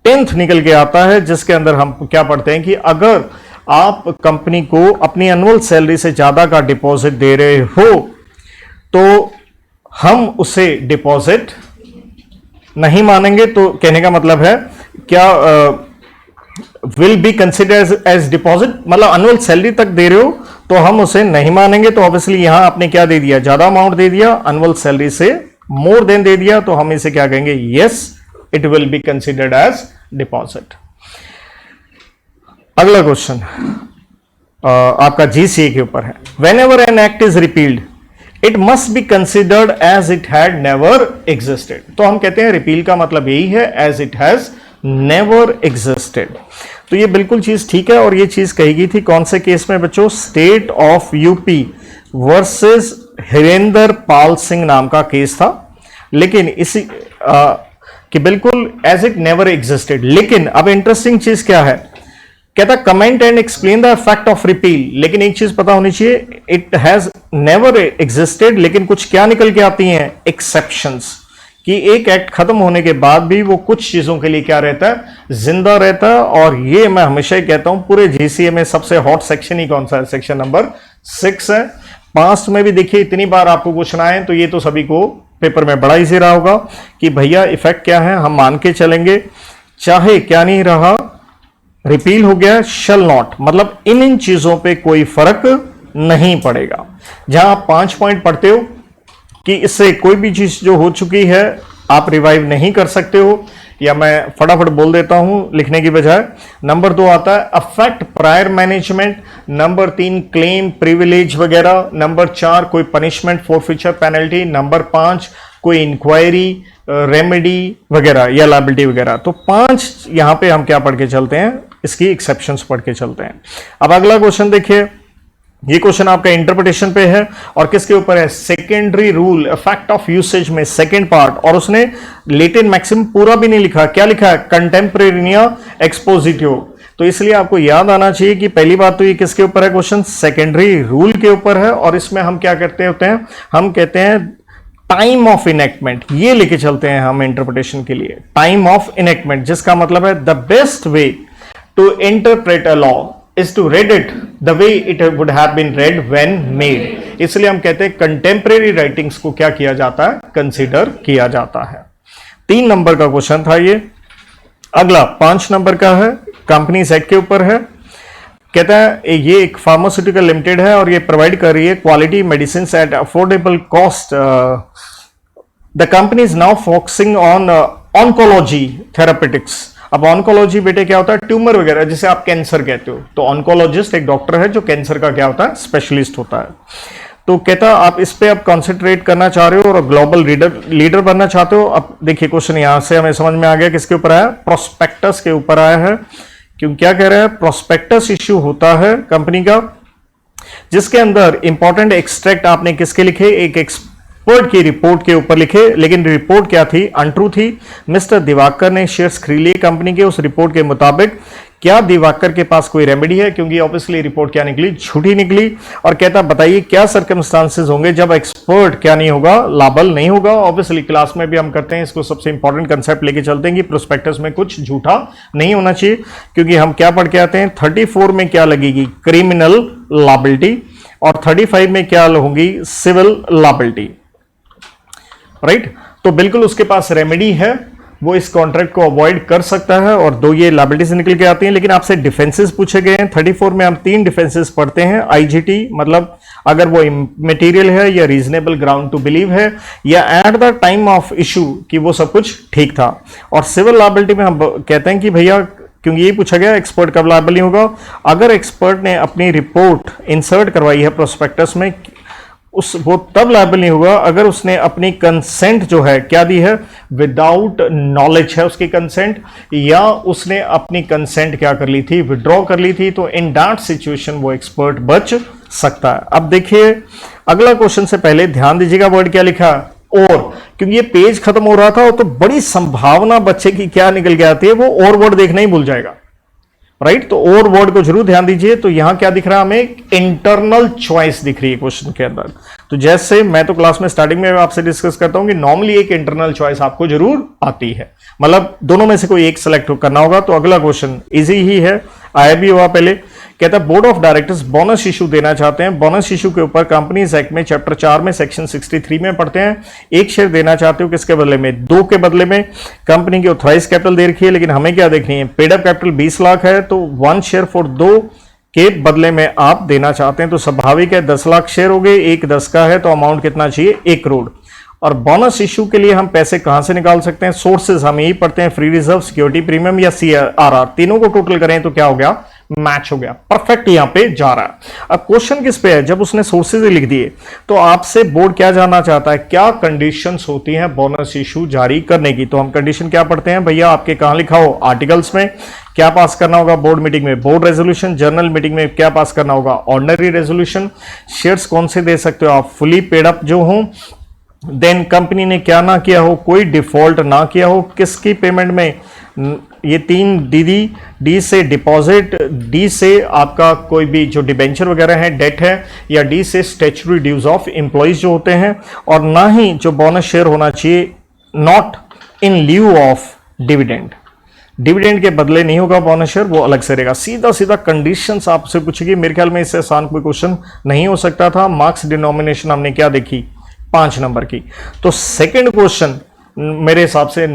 [SPEAKER 1] 10th निकल के आता है, जिसके अंदर हम क्या पढ़ते हैं कि अगर आप कंपनी को अपनी एनुअल सैलरी से ज्यादा का डिपॉजिट दे रहे हो तो हम उसे डिपॉजिट नहीं मानेंगे। तो कहने का मतलब है क्या, will be consider as deposit, मतलब एनुअल सैलरी तक दे रहे हो तो हम उसे नहीं मानेंगे। तो ऑब्वियसली यहां आपने क्या दे दिया? ज्यादा अमाउंट दे दिया, एनुअल सैलरी से मोर देन दे दिया, तो हम इसे क्या कहेंगे? Yes, it will be considered as deposit. अगला क्वेश्चन आपका जीसीए के ऊपर है। Whenever an act is repealed it must be considered as it had never existed. तो हम कहते हैं रिपील का मतलब यही है, as it has never existed. तो ये बिल्कुल चीज ठीक है, और ये चीज कही गई थी कौन से केस में बच्चों? State of UP versus Hirendra Pal Singh नाम का केस था। लेकिन इसी कि बिल्कुल एज इट नेवर एग्जिस्टेड। लेकिन अब इंटरेस्टिंग चीज क्या है? कहता comment and explain the effect of repeal. लेकिन एक चीज पता होनी चाहिए, इट हैज नेवर एग्जिस्टेड, लेकिन कुछ क्या निकल के आती हैं? एक्सेप्शंस, कि एक एक्ट खत्म होने के बाद भी वो कुछ चीजों के लिए क्या रहता है? जिंदा रहता है। और ये मैं हमेशा ही कहता हूं, पूरे जीसीए में सबसे हॉट सेक्शन ही कौन सा है? सेक्शन नंबर 6 है। पास्ट में भी देखिए इतनी बार आपको क्वेश्चन आए, तो ये तो सभी को पेपर में बड़ा इजी रहा होगा कि भैया इफेक्ट क्या है, हम मान के चलेंगे, चाहे क्या नहीं रहा, रिपील हो गया, शल नॉट, मतलब इन चीजों पे कोई फर्क नहीं पड़ेगा। जहां आप 5 पॉइंट पढ़ते हो कि इससे कोई भी चीज जो हो चुकी है आप रिवाइव नहीं कर सकते हो, या मैं फटाफट बोल देता हूं लिखने की बजाय। नंबर 2 आता है affect prior management, number 3 claim privilege वगैरह, नंबर 4 कोई पनिशमेंट फोरफीचर पेनल्टी, नंबर 5 कोई इंक्वायरी रेमेडी वगैरह या लायबिलिटी वगैरह। तो 5 यहां पे हम क्या पढ़ के चलते हैं? इसकी एक्सेप्शंस पढ़ के चलते हैं। अब अगला क्वेश्चन देखिए, ये क्वेश्चन आपका इंटरप्रिटेशन पे है और किसके ऊपर है? Secondary rule effect of usage में सेकेंड पार्ट, और उसने लेटेन मैक्सिम पूरा भी नहीं लिखा। क्या लिखा है? कंटेम्परेरिया एक्सपोजिटिव। तो इसलिए आपको याद आना चाहिए कि पहली बात तो ये किसके ऊपर है क्वेश्चन? सेकेंडरी रूल के ऊपर है। और इसमें हम क्या करते होते हैं? हम कहते हैं टाइम ऑफ इनेक्टमेंट, ये लेके चलते हैं हम इंटरप्रिटेशन के लिए। टाइम ऑफ इनेक्टमेंट, जिसका मतलब है the best way to interpret a law is to read it the way it would have been read when made। इसलिए हम कहते हैं कंटेम्परेरी राइटिंग्स को क्या किया जाता है? कंसीडर किया जाता है। 3 नंबर का क्वेश्चन था ये। अगला 5 नंबर का है, कंपनीज एक्ट के ऊपर है। कहता है ये एक फार्मास्यूटिकल लिमिटेड है और ये प्रोवाइड कर रही है quality medicine at affordable cost. The company is now focusing on oncology therapeutics. अब ऑन्कोलॉजी बेटे क्या होता है? ट्यूमर वगैरह, जिसे आप कैंसर कहते हो। तो ऑन्कोलॉजिस्ट एक डॉक्टर है जो कैंसर का क्या होता है? स्पेशलिस्ट होता है। तो कहता आप इस पे अब कॉन्सेंट्रेट करना चाह रहे हो और ग्लोबल लीडर बनना चाहते हो। अब देखिए क्वेश्चन यहां से हमें समझ में आ गया किसके ऊपर आया? प्रोस्पेक्टस के ऊपर आया है। क्यों क्या कह रहा है? प्रोस्पेक्टस इश्यू होता है कंपनी का, जिसके अंदर इंपॉर्टेंट एक्सट्रैक्ट आपने किसके लिखे? एक एक्सपर्ट की रिपोर्ट के ऊपर लिखे। लेकिन रिपोर्ट क्या थी? अनट्रू थी। मिस्टर दिवाकर ने शेयर्स खरीद लिए कंपनी के। उस रिपोर्ट के मुताबिक क्या दिवाकर के पास कोई रेमेडी है? क्योंकि ऑब्वियसली रिपोर्ट क्या निकली? झूठी निकली। और कहता बताइए क्या सर्कमस्टांसेस होंगे जब एक्सपर्ट क्या नहीं होगा? लायबल नहीं होगा। ऑब्वियसली क्लास में भी हम करते हैं इसको, सबसे इंपॉर्टेंट कंसेप्ट लेके चलते हैं कि प्रोस्पेक्टस में कुछ झूठा नहीं होना चाहिए। क्योंकि हम क्या पढ़ के आते हैं? 34 में क्या लगेगी? Criminal liability. और 35 में क्या होगी? Civil liability. राइट। तो बिल्कुल उसके पास रेमेडी है, वो इस कॉन्ट्रैक्ट को अवॉइड कर सकता है। और 2 ये लायबिलिटी से निकल के आती हैं। लेकिन आपसे डिफेंसेस पूछे गए हैं। 34 में हम 3 डिफेंसेस पढ़ते हैं। आईजीटी मतलब अगर वो मटेरियल है या रीजनेबल ग्राउंड टू बिलीव है या at the time of issue कि वो सब कुछ ठीक था। और सिविल लायबिलिटी में हम कहते हैं कि भैया, क्योंकि ये पूछा गया एक्सपर्ट कब लायबल नहीं होगा, अगर एक्सपर्ट ने अपनी रिपोर्ट इंसर्ट करवाई है प्रोस्पेक्टस में, वो तब लायबल नहीं होगा अगर उसने अपनी कंसेंट जो है क्या दी है, विदाउट नॉलेज है उसकी कंसेंट, या उसने अपनी कंसेंट क्या कर ली थी, विड्रॉ कर ली थी, तो इन दैट सिचुएशन वो एक्सपर्ट बच सकता है। अब देखिए अगला क्वेश्चन से पहले ध्यान दीजिएगा वर्ड क्या लिखा है, और, क्योंकि ये पेज खत्म हो रहा था तो बड़ी संभावना बच्चे की क्या निकल के आती है, वो और वर्ड देखना ही भूल जाएगा, राइट। तो और वर्ड को जरूर ध्यान दीजिए। तो यहां क्या दिख रहा है हमें, इंटरनल चॉइस दिख रही है क्वेश्चन के अंदर। तो जैसे मैं तो क्लास में स्टार्टिंग में आपसे डिस्कस करता हूं कि नॉर्मली एक इंटरनल चॉइस आपको जरूर आती है, मतलब दोनों में से कोई एक सेलेक्ट करना होगा। तो अगला क्वेश्चन इजी ही है, आया भी हुआ पहले। कहता है board of directors bonus issue देना चाहते हैं। बोनस इशू के ऊपर कंपनीज एक्ट में चैप्टर 4 में सेक्शन 63 में पढ़ते हैं। एक शेयर देना चाहते हो किसके बदले में, 2 के बदले में। कंपनी की ऑथराइज कैपिटल दे रखी है, लेकिन हमें क्या देखनी है, पेड अप कैपिटल 20 लाख है, तो 1 शेयर फॉर 2 के बदले में आप देना चाहते हैं। तो स्वाभाविक है 10 लाख शेयर हो गए, एक 10 का है, तो अमाउंट कितना चाहिए, 1 करोड़। और बोनस इशू के लिए हम पैसे कहां से निकाल सकते हैं, सोर्सेज हम यही पढ़ते हैं, फ्री रिजर्व, सिक्योरिटी प्रीमियम या CRR, तीनों को टोटल करें तो क्या हो गया, मैच हो गया, परफेक्ट यहां पे जा रहा है। अब क्वेश्चन किस पे है, जब उसने सोर्सेज लिख दिए तो आपसे बोर्ड क्या जानना चाहता है, क्या कंडीशंस होती हैं बोनस इशू जारी करने की। तो हम कंडीशन क्या पढ़ते हैं भैया, आपके कहां लिखा हो, आर्टिकल्स में। क्या पास करना होगा बोर्ड मीटिंग में, बोर्ड रेजोल्यूशन। जनरल मीटिंग में क्या पास करना होगा, ऑर्डिनरी रेजोल्यूशन। शेयर्स कौन से दे सकते हो आप, फुली पेड अप जो हो। देन कंपनी ने क्या ना किया हो, कोई डिफॉल्ट ना किया हो, किसकी पेमेंट में, ये 3 डी से डिपॉजिट, डी से आपका कोई भी जो डिबेंचर वगैरह है, डेट है, या डी से स्टैट्यूटरी ड्यूज ऑफ एम्प्लॉइज जो होते हैं। और ना ही जो बोनस शेयर होना चाहिए not in lieu of dividend, dividend के बदले नहीं होगा बोनस शेयर, वो अलग से रहेगा। सीधा सीधा कंडीशंस आपसे पूछेगी। मेरे ख्याल में इससे आसान कोई क्वेश्चन नहीं हो सकता था। मार्क्स डिनोमिनेशन हमने क्या देखी, 5 नंबर की। तो सेकंड क्वेश्चन मेरे हिसाब से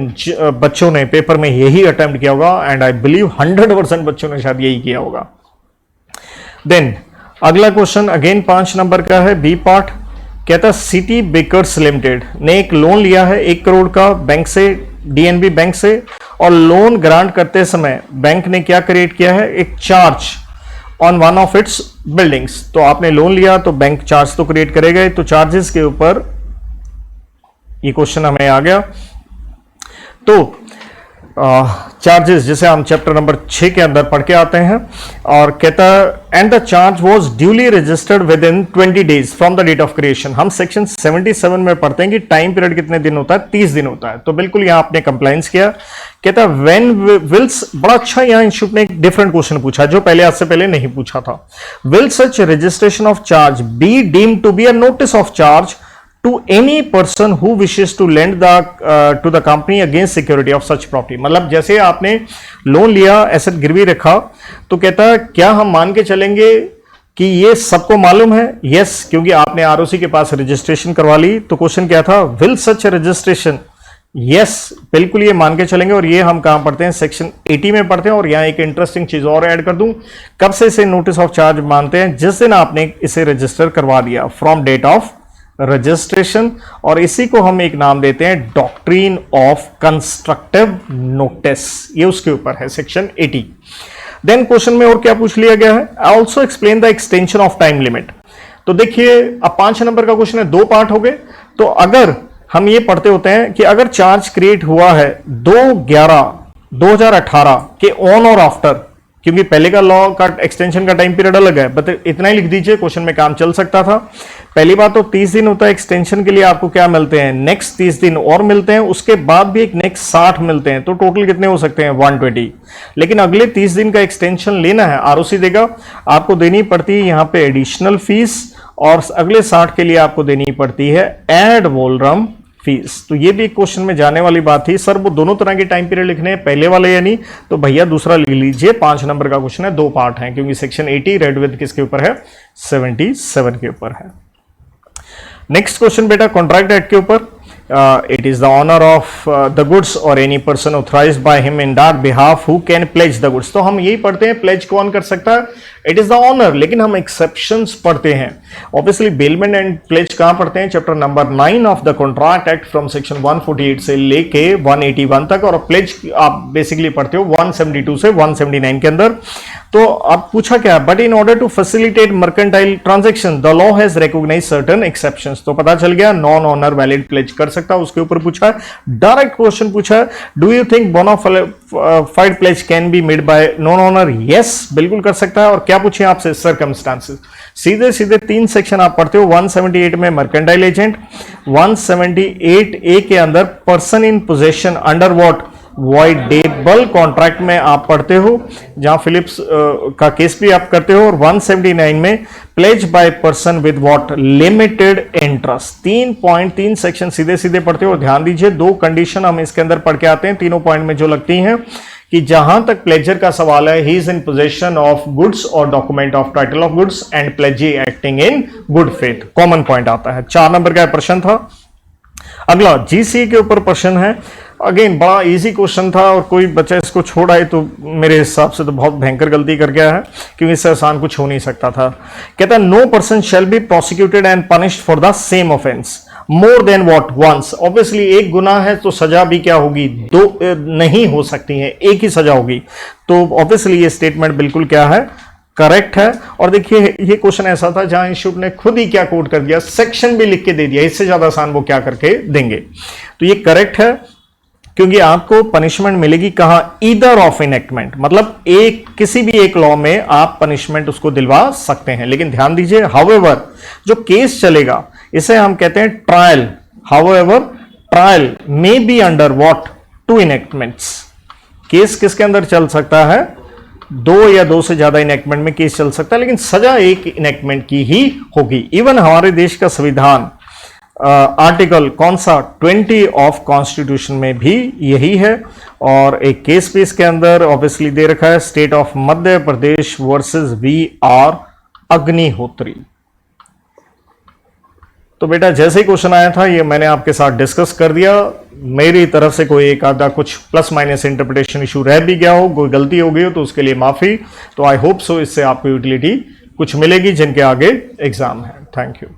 [SPEAKER 1] बच्चों ने पेपर में यही अटेम्प्ट किया होगा, एंड आई बिलीव 100% बच्चों ने शायद यही किया होगा। देन अगला क्वेश्चन अगेन 5 नंबर का है, बी पार्ट। कहता है सिटी बेकर्स लिमिटेड ने एक लोन लिया है 1 करोड़ का बैंक से, DNB बैंक से, और लोन ग्रांट करते समय बैंक ने क्या क्रिएट किया है, एक charge on one of its buildings. तो आपने लोन लिया तो बैंक चार्ज तो क्रिएट करेगा, तो चार्जेस के ऊपर ये क्वेश्चन हमें आ गया। तो चार्जेस जैसे हम चैप्टर नंबर 6 के अंदर पढ़ के आते हैं, और कहता है and the charge was duly registered within 20 days from the date of creation. हम सेक्शन 77 में पढ़ते हैं कि टाइम पीरियड कितने दिन होता है, 30 दिन होता है। तो बिल्कुल यहां आपने कंप्लायंस किया। कहता है व्हेन विल्स, बड़ा अच्छा यहां इंस्टीट्यूट ने एक डिफरेंट क्वेश्चन पूछा जो पहले आज से पहले नहीं पूछा था। Will such registration of charge be deemed to be a notice of charge to any person who wishes to lend to the company against security of such property। मतलब जैसे आपने लोन लिया, एसेट गिरवी रखा, तो कहता है क्या हम मान के चलेंगे कि ये सबको मालूम है, यस, क्योंकि आपने आरओसी के पास रजिस्ट्रेशन करवा ली। तो क्वेश्चन क्या था, विल सच रजिस्ट्रेशन, यस, बिल्कुल ये मान के चलेंगे। और ये हम कहां पढ़ते हैं, सेक्शन 80 में पढ़ते हैं। और यहां एक इंटरेस्टिंग चीज और ऐड कर दूं, कब से इसे नोटिस ऑफ चार्ज मानते हैं, जिस दिन आपने इसे रजिस्टर करवा दिया, फ्रॉम डेट ऑफ रजिस्ट्रेशन। और इसी को हम एक नाम देते हैं डॉक्ट्रीन ऑफ कंस्ट्रक्टिव नोटिस, ये उसके ऊपर है सेक्शन 80। देन क्वेश्चन में और क्या पूछ लिया गया है, also explain the extension of time limit. तो देखिए अब 5 नंबर का क्वेश्चन है, 2 पार्ट हो गए। तो अगर हम ये पढ़ते होते हैं कि अगर चार्ज क्रिएट हुआ है 2/11/2018 के ऑन और आफ्टर, क्योंकि पहले का लॉ का एक्सटेंशन का टाइम पीरियड अलग है, बट इतना ही लिख दीजिए, क्वेश्चन में काम चल सकता था। पहली बात तो 30 दिन होता है एक्सटेंशन के लिए, आपको क्या मिलते हैं, नेक्स्ट 30 दिन और मिलते हैं, उसके बाद भी एक नेक्स्ट 60 मिलते हैं, तो टोटल कितने हो सकते हैं, 120। लेकिन अगले 30 दिन का एक्सटेंशन लेना है, आरओसी देगा, आपको देनी पड़ती है यहां पे एडिशनल फीस, और अगले 60 के लिए आपको देनी पड़ती है एड वोलरम फीस। तो ये भी एक क्वेश्चन में जाने वाली बात थी, सर वो दोनों तरह के टाइम पीरियड लिखने हैं, पहले वाले या नहीं, तो भैया दूसरा लिख लीजिए। 5 नंबर का क्वेश्चन है, 2 पार्ट हैं, क्योंकि सेक्शन 80 रेड विद किसके ऊपर है, 77 के ऊपर है। नेक्स्ट क्वेश्चन बेटा कॉन्ट्रैक्ट एक्ट के ऊपर, it is the owner of the goods और any person authorised by him in that behalf who can pledge the goods. तो हम यही पढ़ते हैं, प्लेज कौन कर सकता है, इट इज द ऑनर, लेकिन हम एक्सेप्शंस पढ़ते हैं। ऑब्वियसली बेलमेंट एंड प्लेज कहां पढ़ते हैं? Chapter number 9 of the contract act from section 148 से लेके 181 तक, और प्लेज आप बेसिकली पढ़ते हो 172 से 179 के अंदर। तो अब पूछा क्या? But in order to facilitate mercantile transaction the law has recognised certain exceptions. तो पता चल गया नॉन ऑनर वैलिड प्लेज कर सकता है, उसके ऊपर पूछा है। डायरेक्ट क्वेश्चन पूछा है, do you think bona fide pledge can be made by non owner? Yes, बिल्कुल कर सकता है। और क्या पूछे आपसे? सर्कमस्टांसेस। सीधे सीधे 3 सेक्शन आप पढ़ते हो। 178 में मर्केंटाइल एजेंट, 178A के अंदर person in possession under what? Voidable contract में आप पढ़ते हो, जहां फिलिप्स का केस भी आप करते हो। और 179 में pledge by person with what? Limited interest. 3 section सीधे सीधे पढ़ते हो। ध्यान दीजिए, 2 कंडीशन हम इसके अंदर पढ़ के आते हैं, तीनों पॉइंट में जो लगती हैं, कि जहां तक प्लेजर का सवाल है, he is in possession of goods और document of title of goods and pledgee acting in good faith. Common point आता है। 4 नंबर का प्रश्न था। अगला जीसी के ऊपर प्रश्न है। अगेन बड़ा इजी क्वेश्चन था, और कोई बच्चा इसको छोड़ आए तो मेरे हिसाब से तो बहुत भयंकर गलती कर गया है, क्योंकि इससे आसान कुछ हो नहीं सकता था। कहता है no person shall be prosecuted and punished for the same offence more than what? Once. Obviously एक गुनाह है तो सजा भी क्या होगी? 2 नहीं हो सकती है, एक ही सजा होगी। तो ऑब्वियसली ये स्टेटमेंट बिल्कुल क्या है? करेक्ट है। और देखिए ये क्वेश्चन ऐसा था जहां इंस्टीट्यूट ने खुद ही क्या कोट कर दिया, सेक्शन भी लिख के दे दिया, इससे ज्यादा आसान वो क्या करके देंगे। तो ये करेक्ट है, क्योंकि आपको पनिशमेंट मिलेगी कहां? ईदर ऑफ इनेक्टमेंट, मतलब एक किसी भी एक लॉ में आप पनिशमेंट उसको दिलवा सकते हैं। लेकिन ध्यान दीजिए, हाउएवर जो केस चलेगा इसे हम कहते हैं trial. However trial may be under what? 2 enactments. Case किसके अंदर चल सकता है? 2 या 2 से ज्यादा इनेक्टमेंट में केस चल सकता है, लेकिन सजा एक इनेक्टमेंट की ही होगी। इवन हमारे देश का संविधान आर्टिकल कौन सा? 20 ऑफ कॉन्स्टिट्यूशन में भी यही है। और एक केस भी इसके अंदर ऑब्वियसली दे रखा है, state of Madhya Pradesh versus VR Agnihotri. तो बेटा जैसे ही क्वेश्चन आया था ये मैंने आपके साथ डिस्कस कर दिया। मेरी तरफ से कोई एक आधा कुछ प्लस माइनस इंटरप्रिटेशन इशू रह भी गया हो, कोई गलती हो गई हो, तो उसके लिए माफी। तो आई होप सो इससे आपको यूटिलिटी कुछ मिलेगी जिनके आगे एग्जाम है। Thank you.